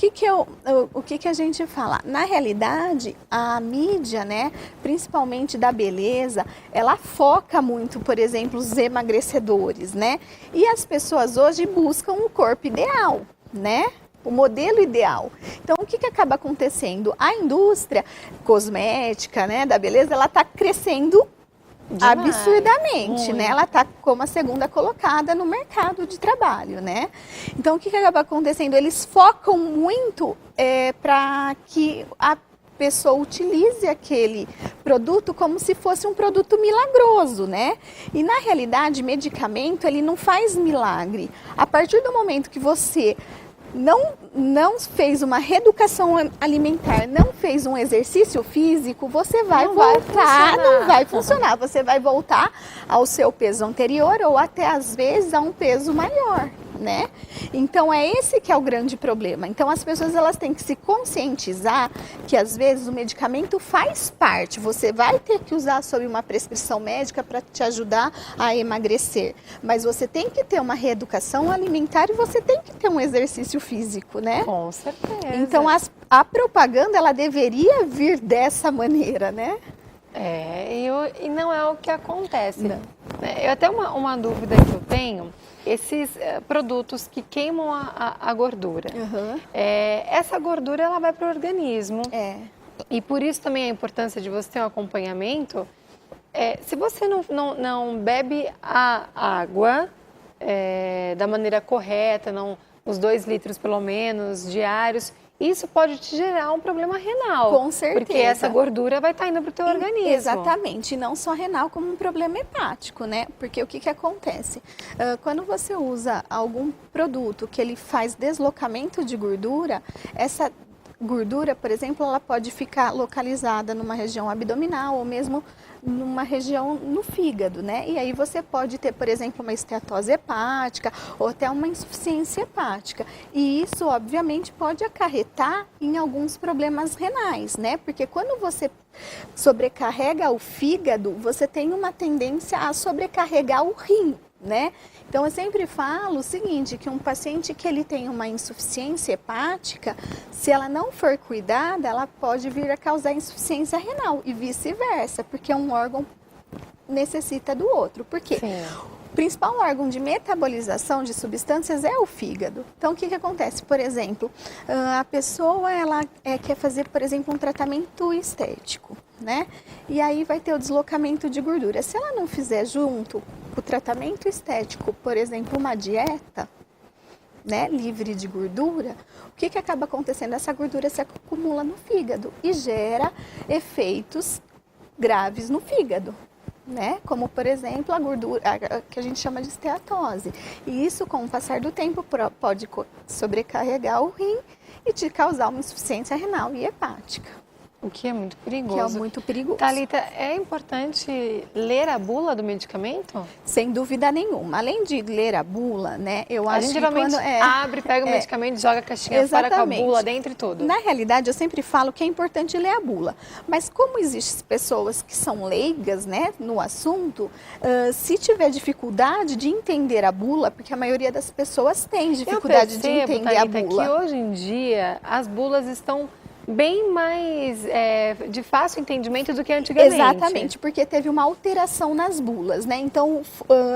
o que a gente fala? Na realidade, a mídia, né, principalmente da beleza, ela foca muito, por exemplo, os emagrecedores, né? E as pessoas hoje buscam o corpo ideal. né? O modelo ideal. Então, o que acaba acontecendo? A indústria cosmética, né, da beleza, ela está crescendo absurdamente, né? Ela está como a segunda colocada no mercado de trabalho, né? Então, o que acaba acontecendo? Eles focam muito para que a pessoa utilize aquele produto como se fosse um produto milagroso, né? E na realidade, medicamento, ele não faz milagre. A partir do momento que você não fez uma reeducação alimentar, não fez um exercício físico, você vai voltar, não vai funcionar. Você vai voltar ao seu peso anterior ou até às vezes a um peso maior, né? Então é esse que é o grande problema. Então as pessoas elas têm que se conscientizar que às vezes o medicamento faz parte. Você vai ter que usar sob uma prescrição médica para te ajudar a emagrecer, mas você tem que ter uma reeducação alimentar e você tem que ter um exercício físico, né? Com certeza. Então a propaganda ela deveria vir dessa maneira, né? E não é o que acontece. Não. Eu até uma dúvida que eu tenho, esses produtos que queimam a gordura. Essa gordura ela vai para o organismo. E por isso também a importância de você ter um acompanhamento. Se você não bebe a água da maneira correta, os 2 litros pelo menos diários, isso pode te gerar um problema renal. Com certeza. Porque essa gordura vai estar indo para o teu organismo. Exatamente. E não só renal, como um problema hepático, né? Porque o que acontece? Quando você usa algum produto que ele faz deslocamento de gordura, essa gordura, por exemplo, ela pode ficar localizada numa região abdominal ou mesmo numa região no fígado, né? E aí você pode ter, por exemplo, uma esteatose hepática ou até uma insuficiência hepática. E isso, obviamente, pode acarretar em alguns problemas renais, né? Porque quando você sobrecarrega o fígado, você tem uma tendência a sobrecarregar o rim, né? Então, eu sempre falo o seguinte, que um paciente que ele tem uma insuficiência hepática, se ela não for cuidada, ela pode vir a causar insuficiência renal e vice-versa, porque um órgão necessita do outro. Por quê? Sim. O principal órgão de metabolização de substâncias é o fígado. Então, o que acontece? Por exemplo, a pessoa ela quer fazer, por exemplo, um tratamento estético, né? E aí vai ter o deslocamento de gordura. Se ela não fizer junto o tratamento estético, por exemplo, uma dieta, né, livre de gordura, o que acaba acontecendo? Essa gordura se acumula no fígado e gera efeitos graves no fígado, né? Como, por exemplo, a gordura que a gente chama de esteatose. E isso, com o passar do tempo, pode sobrecarregar o rim e te causar uma insuficiência renal e hepática. O que é muito perigoso. Que é muito perigoso. Thalita, é importante ler a bula do medicamento? Sem dúvida nenhuma. Além de ler a bula, né, eu acho que a gente geralmente abre, pega o medicamento, joga a caixinha fora com a bula dentro e tudo. Na realidade, eu sempre falo que é importante ler a bula. Mas como existem pessoas que são leigas, né, no assunto, se tiver dificuldade de entender a bula, porque a maioria das pessoas tem dificuldade de entender a bula. Que hoje em dia as bulas estão bem mais de fácil entendimento do que antigamente. Exatamente, porque teve uma alteração nas bulas, né? Então,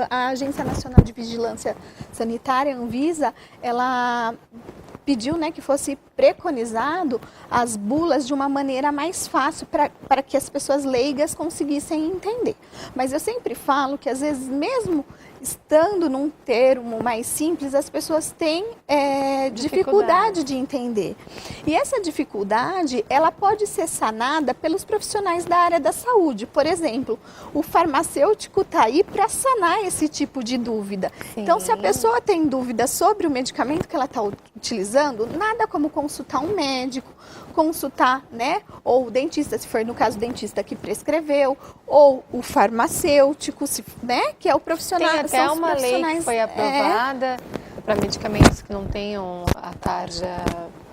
a Agência Nacional de Vigilância Sanitária, Anvisa, ela pediu, né, que fosse preconizado as bulas de uma maneira mais fácil para que as pessoas leigas conseguissem entender. Mas eu sempre falo que, às vezes, mesmo estando num termo mais simples, as pessoas têm dificuldade de entender. E essa dificuldade, ela pode ser sanada pelos profissionais da área da saúde. Por exemplo, o farmacêutico está aí para sanar esse tipo de dúvida. Sim. Então, se a pessoa tem dúvida sobre o medicamento que ela está utilizando, nada como consultar um médico, consultar, né, ou o dentista, se for no caso o dentista que prescreveu, ou o farmacêutico, né, que é o profissional. Tem até uma lei que foi aprovada para medicamentos que não tenham a tarja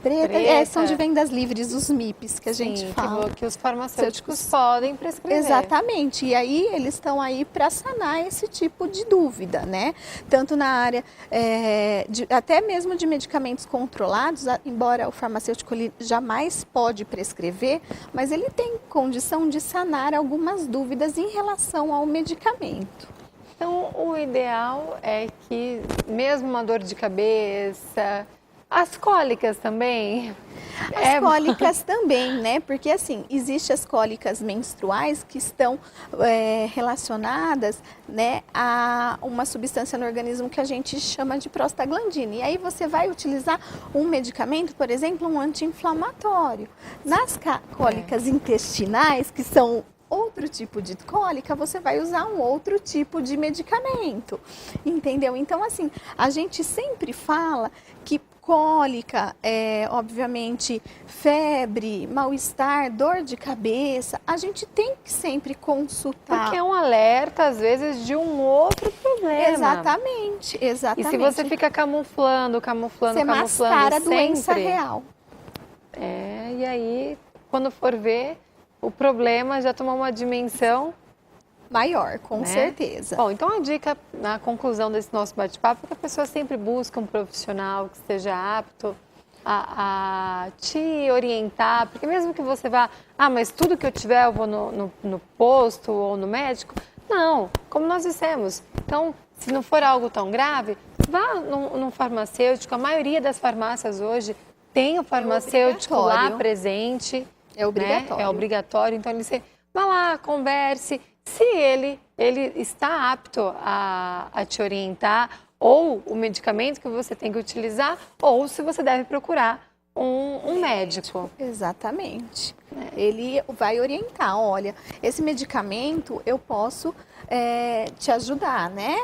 preta. São de vendas livres, os MIPs que a gente fala. Que os farmacêuticos podem prescrever. Exatamente. E aí eles estão aí para sanar esse tipo de dúvida, né? Tanto na área, até mesmo de medicamentos controlados, embora o farmacêutico ele jamais pode prescrever, mas ele tem condição de sanar algumas dúvidas em relação ao medicamento. Então, o ideal é que, mesmo uma dor de cabeça, As cólicas também? As cólicas também, né? Porque assim, existem as cólicas menstruais que estão relacionadas, né, a uma substância no organismo que a gente chama de prostaglandina. E aí você vai utilizar um medicamento, por exemplo, um anti-inflamatório. Nas cólicas intestinais, que são outro tipo de cólica, você vai usar um outro tipo de medicamento, entendeu? Então, assim, a gente sempre fala que cólica, obviamente, febre, mal-estar, dor de cabeça, a gente tem que sempre consultar. Porque é um alerta, às vezes, de um outro problema. Exatamente, exatamente. E se você fica camuflando, você mascara a doença real. E aí, quando for ver, o problema já tomou uma dimensão maior, com certeza. Bom, então a dica na conclusão desse nosso bate-papo é que a pessoa sempre busca um profissional que esteja apto a te orientar, porque mesmo que você vá, mas tudo que eu tiver eu vou no posto ou no médico, não, como nós dissemos. Então, se não for algo tão grave, vá num farmacêutico. A maioria das farmácias hoje tem o farmacêutico lá presente. É obrigatório. Né? É obrigatório, então você vá lá, converse. Se ele está apto a te orientar, ou o medicamento que você tem que utilizar, ou se você deve procurar um médico. Exatamente. Ele vai orientar, olha, esse medicamento eu posso te ajudar, né?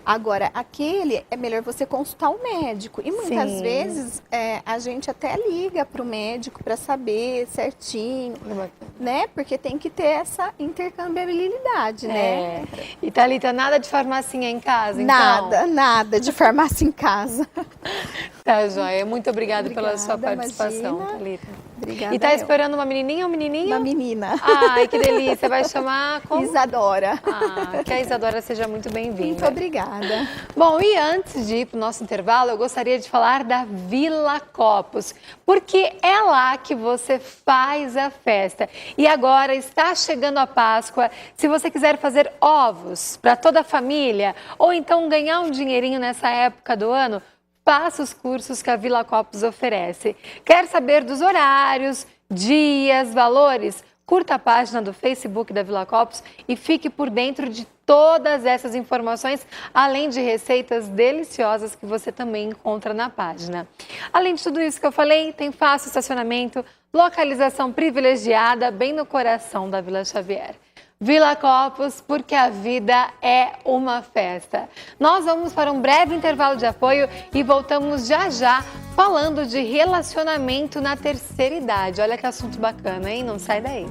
Agora, aquele é melhor você consultar o médico. E muitas vezes a gente até liga para o médico para saber certinho, né? Porque tem que ter essa intercambiabilidade, né? E Thalita, nada de farmacinha em casa, então? Nada de farmácia em casa. Tá, joia. Muito obrigada pela sua participação, Thalita. Obrigada. E tá esperando uma menininha ou um menininho? Uma menina. Ai, que delícia. Vai chamar como? Isadora. Que a Isadora seja muito bem-vinda. Muito obrigada. Bom, e antes de ir para o nosso intervalo, eu gostaria de falar da Vila Copos, porque é lá que você faz a festa. E agora está chegando a Páscoa. Se você quiser fazer ovos para toda a família, ou então ganhar um dinheirinho nessa época do ano, faça os cursos que a Vila Copos oferece. Quer saber dos horários, dias, valores? Curta a página do Facebook da Vila Copos e fique por dentro de todas essas informações, além de receitas deliciosas que você também encontra na página. Além de tudo isso que eu falei, tem fácil estacionamento, localização privilegiada, bem no coração da Vila Xavier. Vila Copos, porque a vida é uma festa. Nós vamos para um breve intervalo de apoio e voltamos já já falando de relacionamento na terceira idade. Olha que assunto bacana, hein? Não sai daí.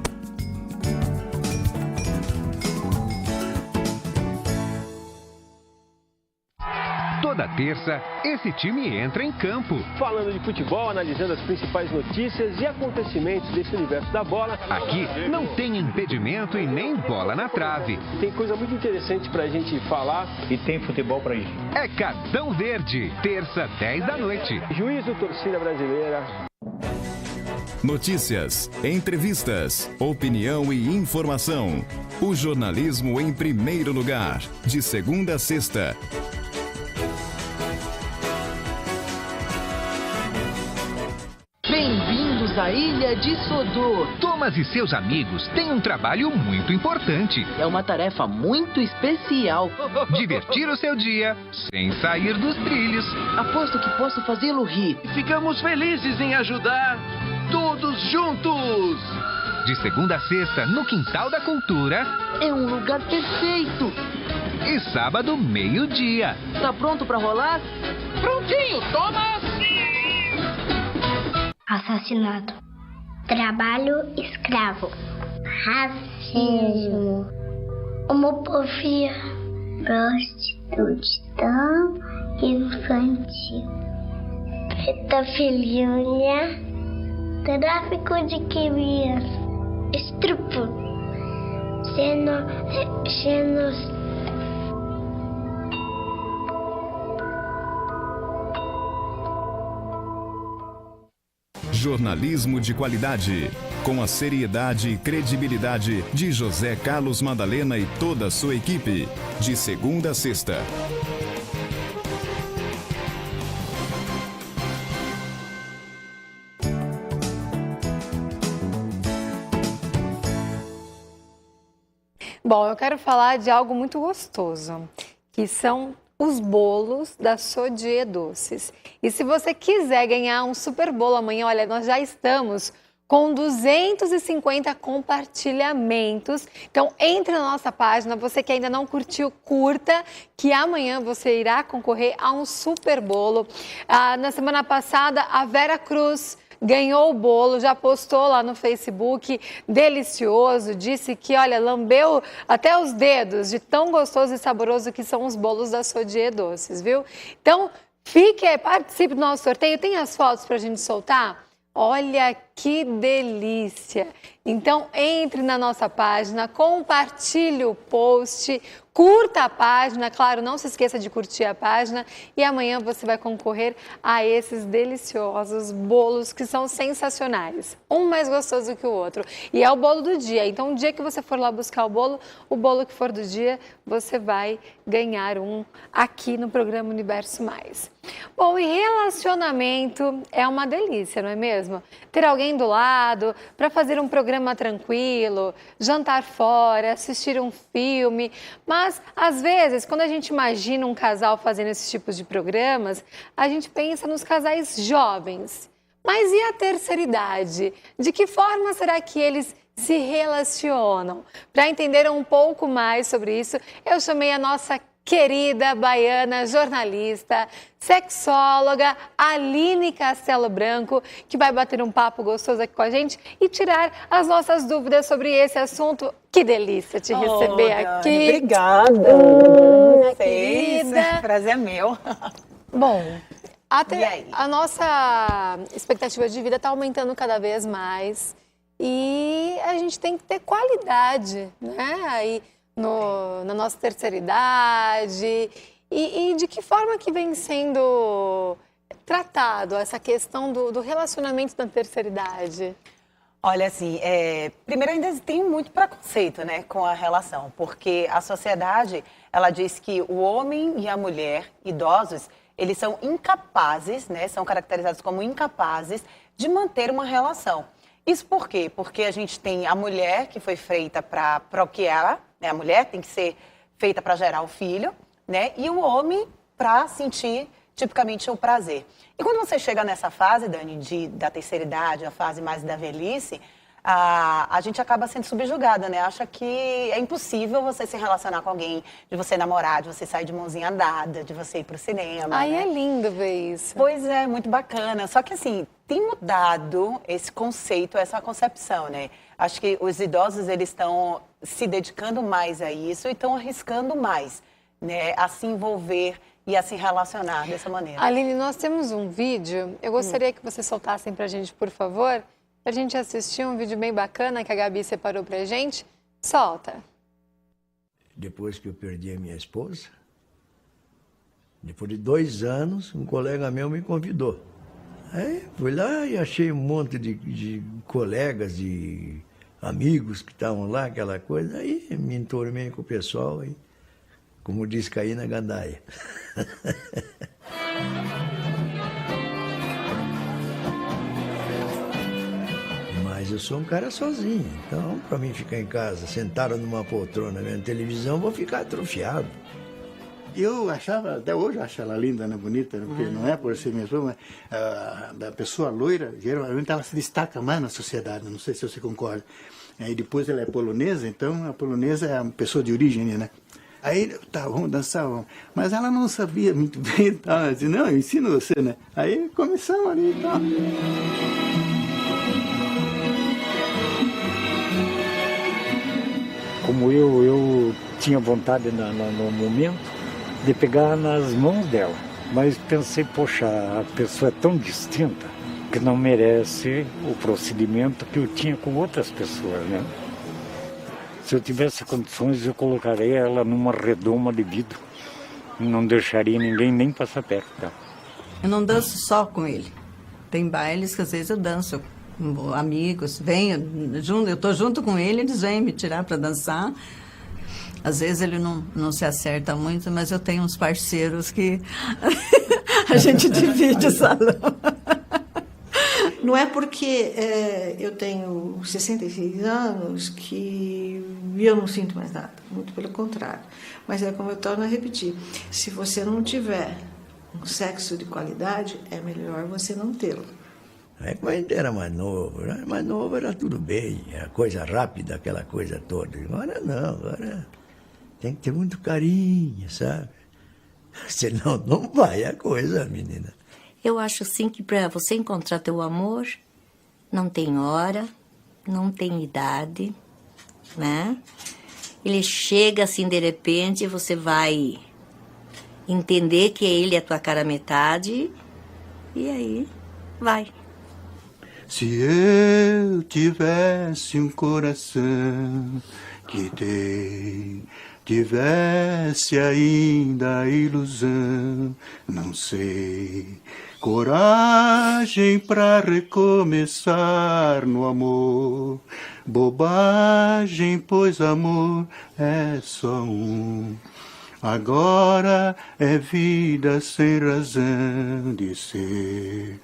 Toda terça, esse time entra em campo. Falando de futebol, analisando as principais notícias e acontecimentos desse universo da bola. Aqui não tem impedimento e nem bola na trave. Tem coisa muito interessante pra gente falar. E tem futebol pra isso. É Cardão Verde, terça, 10 da noite. Juízo, torcida brasileira. Notícias, entrevistas, opinião e informação. O jornalismo em primeiro lugar, de segunda a sexta. Bem-vindos à Ilha de Sodor. Thomas e seus amigos têm um trabalho muito importante. É uma tarefa muito especial. Divertir o seu dia sem sair dos trilhos. Aposto que posso fazê-lo rir. Ficamos felizes em ajudar todos juntos. De segunda a sexta, no Quintal da Cultura. É um lugar perfeito. E sábado, meio-dia. Tá pronto pra rolar? Prontinho, Thomas! Assassinato, trabalho escravo, racismo, homofobia, prostituição infantil, pedofilia, tráfico de crianças, estupro, genocídio. Jornalismo de qualidade, com a seriedade e credibilidade de José Carlos Madalena e toda a sua equipe, de segunda a sexta. Bom, eu quero falar de algo muito gostoso, que são os bolos da Sodier Doces. E se você quiser ganhar um super bolo amanhã, olha, nós já estamos com 250 compartilhamentos. Então, entre na nossa página, você que ainda não curtiu, curta, que amanhã você irá concorrer a um super bolo. Na semana passada, a Vera Cruz ganhou o bolo, já postou lá no Facebook, delicioso, disse que, olha, lambeu até os dedos de tão gostoso e saboroso que são os bolos da Sodier Doces, viu? Então, participe do nosso sorteio, tem as fotos pra gente soltar? Olha que delícia! Então, entre na nossa página, compartilhe o post, curta a página, claro, não se esqueça de curtir a página e amanhã você vai concorrer a esses deliciosos bolos que são sensacionais. Um mais gostoso que o outro. E é o bolo do dia, então o dia que você for lá buscar o bolo que for do dia, você vai ganhar um aqui no programa Universo Mais. Bom, e relacionamento é uma delícia, não é mesmo? Ter alguém do lado para fazer um programa tranquilo, jantar fora, assistir um filme. Mas, às vezes, quando a gente imagina um casal fazendo esses tipos de programas, a gente pensa nos casais jovens. Mas e a terceira idade? De que forma será que eles se relacionam? Para entender um pouco mais sobre isso, eu chamei a nossa querida baiana, jornalista, sexóloga, Aline Castelo Branco, que vai bater um papo gostoso aqui com a gente e tirar as nossas dúvidas sobre esse assunto. Que delícia te receber aqui. Obrigada. Minha querida. Prazer é meu. Bom, a nossa expectativa de vida está aumentando cada vez mais e a gente tem que ter qualidade, né? Aí, na nossa terceira idade e de que forma que vem sendo tratado essa questão do relacionamento na terceira idade? Olha, assim, primeiro ainda tem muito preconceito, né, com a relação, porque a sociedade, ela diz que o homem e a mulher idosos, eles são incapazes, né, são caracterizados como incapazes de manter uma relação. Isso por quê? Porque a gente tem a mulher que foi feita para procriar, né? A mulher tem que ser feita para gerar o filho, né? E o homem para sentir tipicamente o prazer. E quando você chega nessa fase, Dani, da terceira idade, a fase mais da velhice, a gente acaba sendo subjugada, né? Acha que é impossível você se relacionar com alguém, de você namorar, de você sair de mãozinha dada, de você ir pro cinema. Ai, né? É lindo ver isso. Pois é, muito bacana. Só que assim, tem mudado esse conceito, essa concepção, né? Acho que os idosos, eles estão se dedicando mais a isso e estão arriscando mais, né? A se envolver e a se relacionar dessa maneira. Aline, nós temos um vídeo, eu gostaria que vocês soltassem pra gente, por favor, pra gente assistir um vídeo bem bacana que a Gabi separou pra gente. Solta. Depois que eu perdi a minha esposa, depois de 2 anos, um colega meu me convidou. Aí fui lá e achei um monte de colegas, de amigos que estavam lá, aquela coisa. Aí me enturmei com o pessoal, e, como diz Caí na gandaia. Mas eu sou um cara sozinho, então para mim ficar em casa, sentado numa poltrona vendo televisão, vou ficar atrofiado. Eu achava, até hoje eu acho ela linda, né, bonita, porque não é por ser minha esposa, mas a pessoa loira, geralmente ela se destaca mais na sociedade, não sei se você concorda. Aí depois ela é polonesa, então a polonesa é uma pessoa de origem, né? Aí, tá, vamos dançar, vamos. Mas ela não sabia muito bem e tal, ela disse, não, eu ensino você, né? Aí começamos ali e tal. Como eu tinha vontade no momento de pegar nas mãos dela, mas pensei, poxa, a pessoa é tão distinta que não merece o procedimento que eu tinha com outras pessoas, né? Se eu tivesse condições, eu colocaria ela numa redoma de vidro, não deixaria ninguém nem passar perto dela. Eu não danço só com ele, tem bailes que às vezes eu danço. Amigos, venham junto, eu estou junto com ele, eles vêm me tirar para dançar. Às vezes ele não se acerta muito, mas eu tenho uns parceiros que a gente divide o salão. Não é porque eu tenho 66 anos que eu não sinto mais nada, muito pelo contrário. Mas é como eu torno a repetir, se você não tiver um sexo de qualidade, é melhor você não tê-lo. Quando a gente era mais novo era tudo bem, era coisa rápida, aquela coisa toda. Agora não, agora tem que ter muito carinho, sabe? Senão não vai a coisa, menina. Eu acho sim que para você encontrar teu amor, não tem hora, não tem idade, né? Ele chega assim de repente, você vai entender que ele é a tua cara metade, e aí vai. Se eu tivesse um coração que tivesse ainda a ilusão, não sei, coragem pra recomeçar no amor, bobagem, pois amor é só um. Agora é vida sem razão de ser.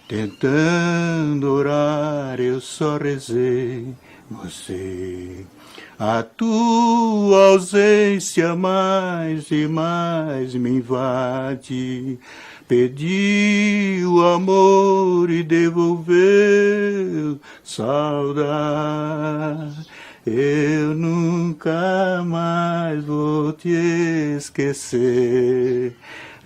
Tentando orar, eu só rezei você. A tua ausência mais e mais me invade. Pedi o amor e devolveu saudade. Eu nunca mais vou te esquecer.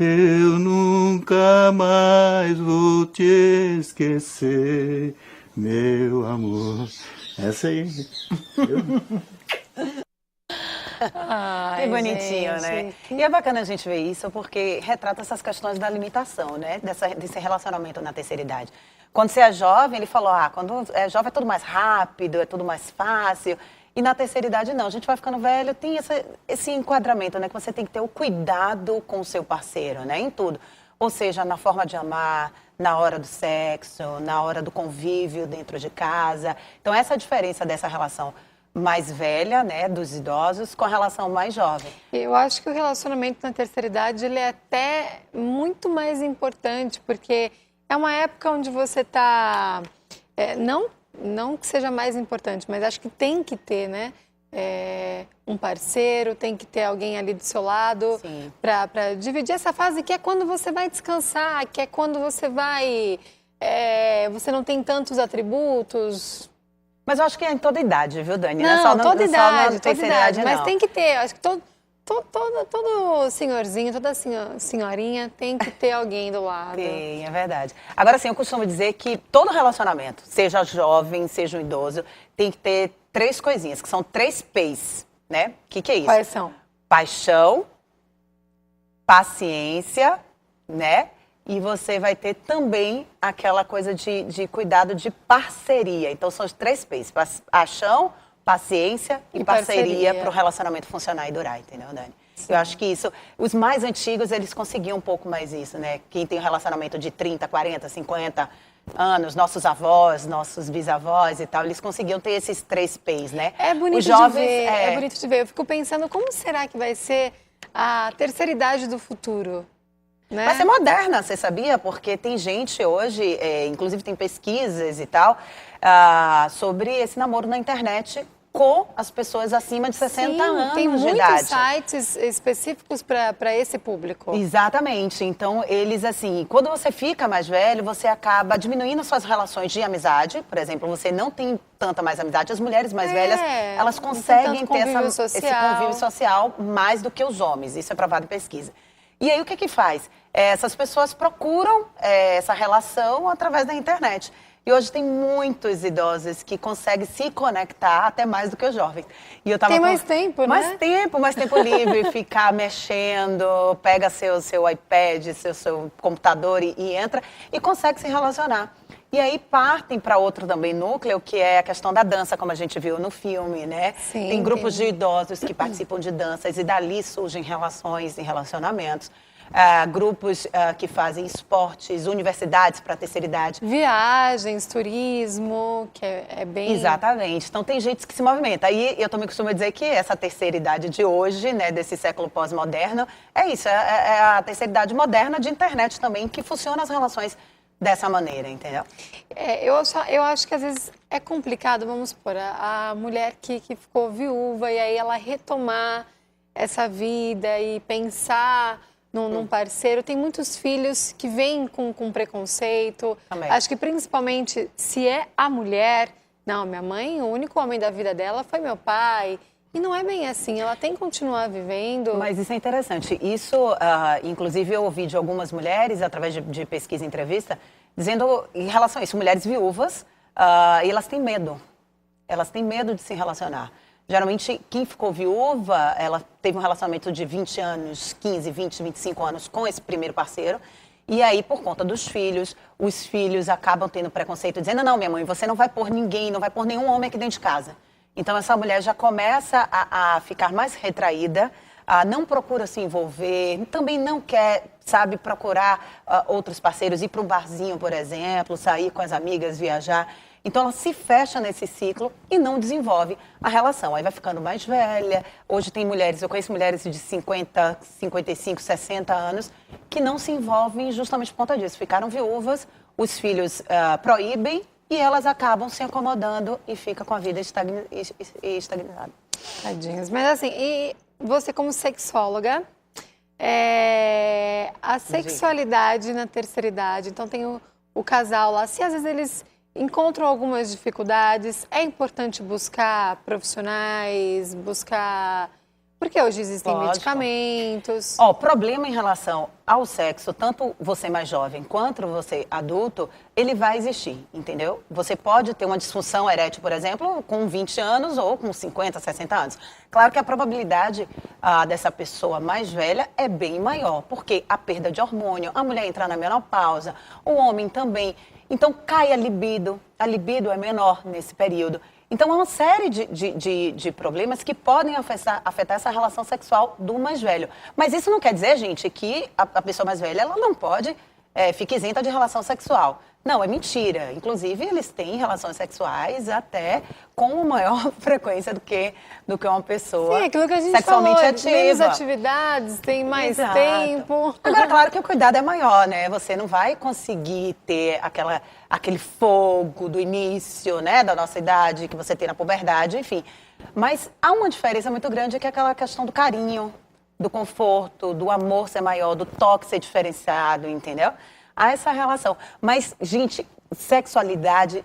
Eu nunca mais vou te esquecer, meu amor. Essa aí. Ai, que bonitinho, gente, né? E é bacana a gente ver isso porque retrata essas questões da limitação, né? Desse relacionamento na terceira idade. Quando você é jovem, ele falou, quando é jovem é tudo mais rápido, é tudo mais fácil. E na terceira idade não, a gente vai ficando velho, tem esse enquadramento, né? Que você tem que ter o cuidado com o seu parceiro, né? Em tudo. Ou seja, na forma de amar, na hora do sexo, na hora do convívio dentro de casa. Então essa é a diferença dessa relação mais velha, né, dos idosos, com a relação mais jovem. Eu acho que o relacionamento na terceira idade, ele é até muito mais importante, porque é uma época onde você está... Não que seja mais importante, mas acho que tem que ter, né? Um parceiro, tem que ter alguém ali do seu lado para dividir essa fase que é quando você vai descansar, que é quando você vai... você não tem tantos atributos... Mas eu acho que é em toda idade, viu, Dani? Não, toda idade, não. Mas tem que ter, acho que todo senhorzinho, toda senhorinha tem que ter alguém do lado. Sim, é verdade. Agora sim, eu costumo dizer que todo relacionamento, seja jovem, seja um idoso, tem que ter 3 coisinhas, que são 3 P's, né? O que é isso? Quais são? Paixão, paciência, né? E você vai ter também aquela coisa de cuidado de parceria. Então, são os 3 P's. Paixão, paciência e parceria para o relacionamento funcionar e durar, entendeu, Dani? Sim. Eu acho que isso... Os mais antigos, eles conseguiam um pouco mais isso, né? Quem tem um relacionamento de 30, 40, 50 anos, nossos avós, nossos bisavós e tal, eles conseguiam ter esses 3 P's, né? É bonito Os jovens, de ver, é bonito de ver. Eu fico pensando, como será que vai ser a terceira idade do futuro? Né? Vai ser moderna, você sabia? Porque tem gente hoje, inclusive tem pesquisas e tal, sobre esse namoro na internet com as pessoas acima de 60 anos tem de idade. Tem muitos sites específicos para esse público. Exatamente. Então, eles, assim, quando você fica mais velho, você acaba diminuindo suas relações de amizade. Por exemplo, você não tem tanta mais amizade. As mulheres mais velhas, elas conseguem ter esse convívio social mais do que os homens. Isso é provado em pesquisa. E aí, o que faz? Essas pessoas procuram essa relação através da internet. E hoje tem muitos idosos que conseguem se conectar até mais do que os jovens. E eu tava tem mais tempo, né? Mais tempo livre, ficar mexendo, pega seu iPad, seu computador e entra e consegue se relacionar. E aí partem para outro também núcleo, que é a questão da dança, como a gente viu no filme, né? Sim, tem grupos de idosos que participam de danças e dali surgem relações e relacionamentos. Grupos que fazem esportes, universidades para a terceira idade. Viagens, turismo, que é bem... Exatamente. Então, tem gente que se movimenta. Aí, eu também costumo dizer que essa terceira idade de hoje, né, desse século pós-moderno, é isso, é a terceira idade moderna de internet também, que funciona as relações dessa maneira, entendeu? Eu acho que às vezes é complicado, vamos supor, a mulher que ficou viúva e aí ela retomar essa vida e pensar num parceiro. Tem muitos filhos que vêm com preconceito. Também. Acho que principalmente se é a mulher, não, minha mãe, o único homem da vida dela foi meu pai. E não é bem assim, ela tem que continuar vivendo. Mas isso é interessante. Isso, inclusive, eu ouvi de algumas mulheres, através de pesquisa e entrevista, dizendo em relação a isso, mulheres viúvas, e elas têm medo. Elas têm medo de se relacionar. Geralmente, quem ficou viúva, ela teve um relacionamento de 20 anos, 15, 20, 25 anos com esse primeiro parceiro. E aí, por conta dos filhos, os filhos acabam tendo preconceito, dizendo, não, minha mãe, você não vai pôr ninguém, não vai pôr nenhum homem aqui dentro de casa. Então, essa mulher já começa a ficar mais retraída, não procura se envolver, também não quer, sabe, procurar outros parceiros, ir para um barzinho, por exemplo, sair com as amigas, viajar. Então, ela se fecha nesse ciclo e não desenvolve a relação. Aí vai ficando mais velha. Hoje tem mulheres, eu conheço mulheres de 50, 55, 60 anos que não se envolvem justamente por conta disso. Ficaram viúvas, os filhos proíbem, e elas acabam se acomodando e fica com a vida estagnada. Tadinhas. Mas assim, e você como sexóloga, a sexualidade na terceira idade, então tem o casal lá, se às vezes eles encontram algumas dificuldades, é importante buscar profissionais, Porque hoje existem medicamentos. Problema em relação ao sexo, tanto você mais jovem quanto você adulto, ele vai existir, entendeu? Você pode ter uma disfunção erétil, por exemplo, com 20 anos ou com 50, 60 anos. Claro que a probabilidade dessa pessoa mais velha é bem maior, porque a perda de hormônio, a mulher entrar na menopausa, o homem também. Então, cai a libido é menor nesse período. Então, há uma série de problemas que podem afetar essa relação sexual do mais velho. Mas isso não quer dizer, gente, que a pessoa mais velha ela não pode ficar isenta de relação sexual. Não, é mentira. Inclusive, eles têm relações sexuais até com maior frequência do que uma pessoa Sim, aquilo que a gente sexualmente falou, ativa. menos atividades, tem mais tempo. Agora, claro que o cuidado é maior, né? Você não vai conseguir ter aquele fogo do início, né, da nossa idade, que você tem na puberdade, enfim. Mas há uma diferença muito grande, que é aquela questão do carinho, do conforto, do amor ser maior, do toque ser diferenciado, entendeu? Há essa relação. Mas, gente, sexualidade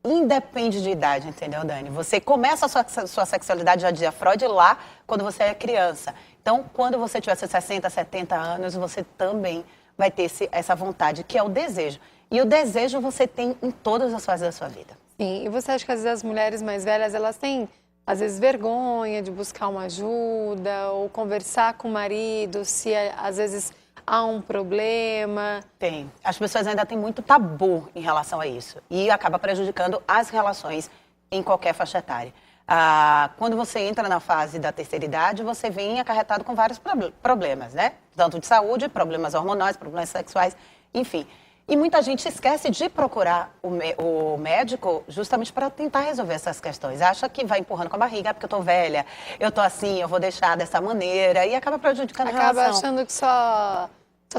independe de idade, entendeu, Dani? Você começa a sua sexualidade, já dizia Freud, lá quando você é criança. Então, quando você tiver seus 60, 70 anos, você também vai ter essa vontade, que é o desejo. E o desejo você tem em todas as fases da sua vida. Sim, e você acha que às vezes as mulheres mais velhas, elas têm, às vezes, vergonha de buscar uma ajuda ou conversar com o marido, se às vezes há um problema? Tem. As pessoas ainda têm muito tabu em relação a isso. E acaba prejudicando as relações em qualquer faixa etária. Quando você entra na fase da terceira idade, você vem acarretado com vários problemas, né? Tanto de saúde, problemas hormonais, problemas sexuais, enfim. E muita gente esquece de procurar o médico justamente para tentar resolver essas questões. Acha que vai empurrando com a barriga, porque eu tô velha, eu tô assim, eu vou deixar dessa maneira, e acaba prejudicando a relação. Acaba achando que só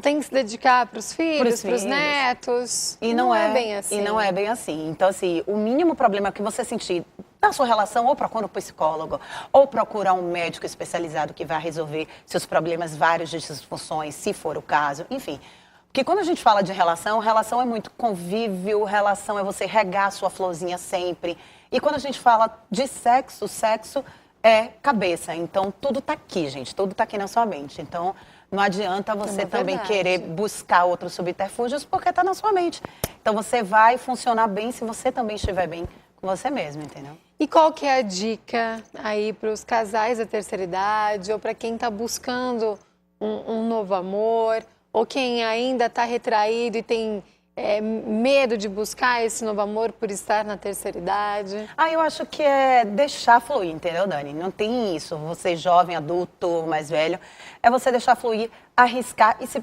tem que se dedicar para os filhos, para os netos. E não é bem assim. E não é bem assim. Então, assim, o mínimo problema que você sentir na sua relação, ou procura um psicólogo, ou procura um médico especializado que vai resolver seus problemas vários de disfunções, se for o caso, enfim. Porque quando a gente fala de relação é muito convívio, relação é você regar a sua florzinha sempre. E quando a gente fala de sexo é cabeça. Então, tudo tá aqui, gente, tudo tá aqui na sua mente. Então, não adianta você também querer buscar outros subterfúgios, porque tá na sua mente. Então, você vai funcionar bem se você também estiver bem com você mesmo, entendeu? E qual que é a dica aí para os casais da terceira idade, ou para quem está buscando um novo amor, ou quem ainda está retraído e tem medo de buscar esse novo amor por estar na terceira idade? Eu acho que é deixar fluir, entendeu, Dani? Não tem isso, você jovem, adulto, mais velho, é você deixar fluir, arriscar e se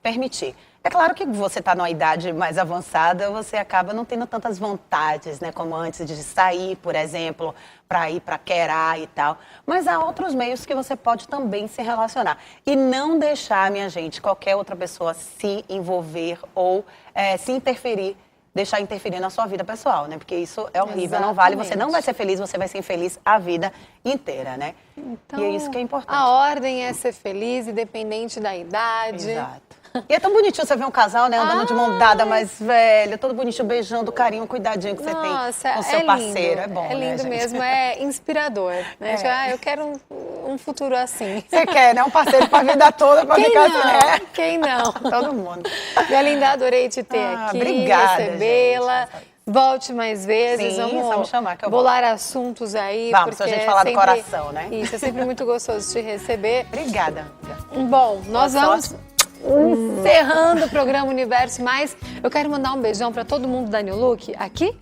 permitir. É claro que você está numa idade mais avançada, você acaba não tendo tantas vontades, né, como antes de sair, por exemplo, para ir para querar e tal. Mas há outros meios que você pode também se relacionar. E não deixar, minha gente, qualquer outra pessoa se envolver ou se interferir, deixar interferir na sua vida pessoal, né? Porque isso é horrível, Exatamente. não vale, você não vai ser feliz, você vai ser infeliz a vida inteira, né? Então, e é isso que é importante. A ordem é ser feliz, independente da idade. Exato. E é tão bonitinho você ver um casal, né, andando de mão dada mais velho, todo bonitinho, beijando, carinho, cuidadinho que você tem com o seu parceiro. É bom, é lindo, né, mesmo, é inspirador, né? Eu quero um futuro assim. Você quer, né? Um parceiro pra vida toda, pra ficar assim, né? Quem não? Todo mundo. Minha linda, adorei te ter aqui, obrigada, recebê-la. Volte mais vezes, Sim, só me chamar que eu bolar assuntos aí. Vamos, porque a gente falar do coração, né? Isso, é sempre muito gostoso te receber. Obrigada. Bom, nós vamos encerrando o programa Universo Mais. Eu quero mandar um beijão para todo mundo da New Look. Aqui?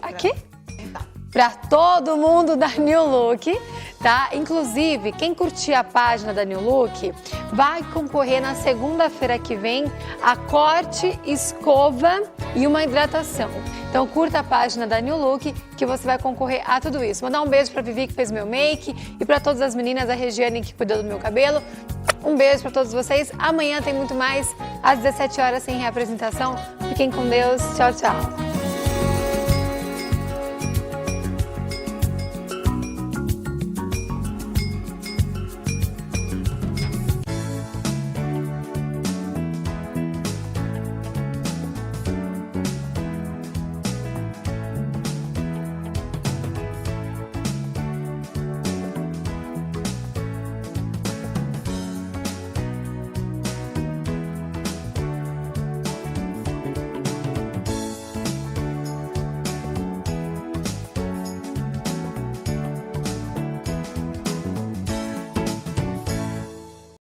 Para todo mundo da New Look, tá? Inclusive, quem curtir a página da New Look vai concorrer na segunda-feira que vem a corte, escova e uma hidratação. Então curta a página da New Look que você vai concorrer a tudo isso. Mandar um beijo para Vivi que fez meu make e para todas as meninas, a Regiane que cuidou do meu cabelo. Um beijo para todos vocês. Amanhã tem muito mais às 17 horas sem reapresentação. Fiquem com Deus. Tchau, tchau.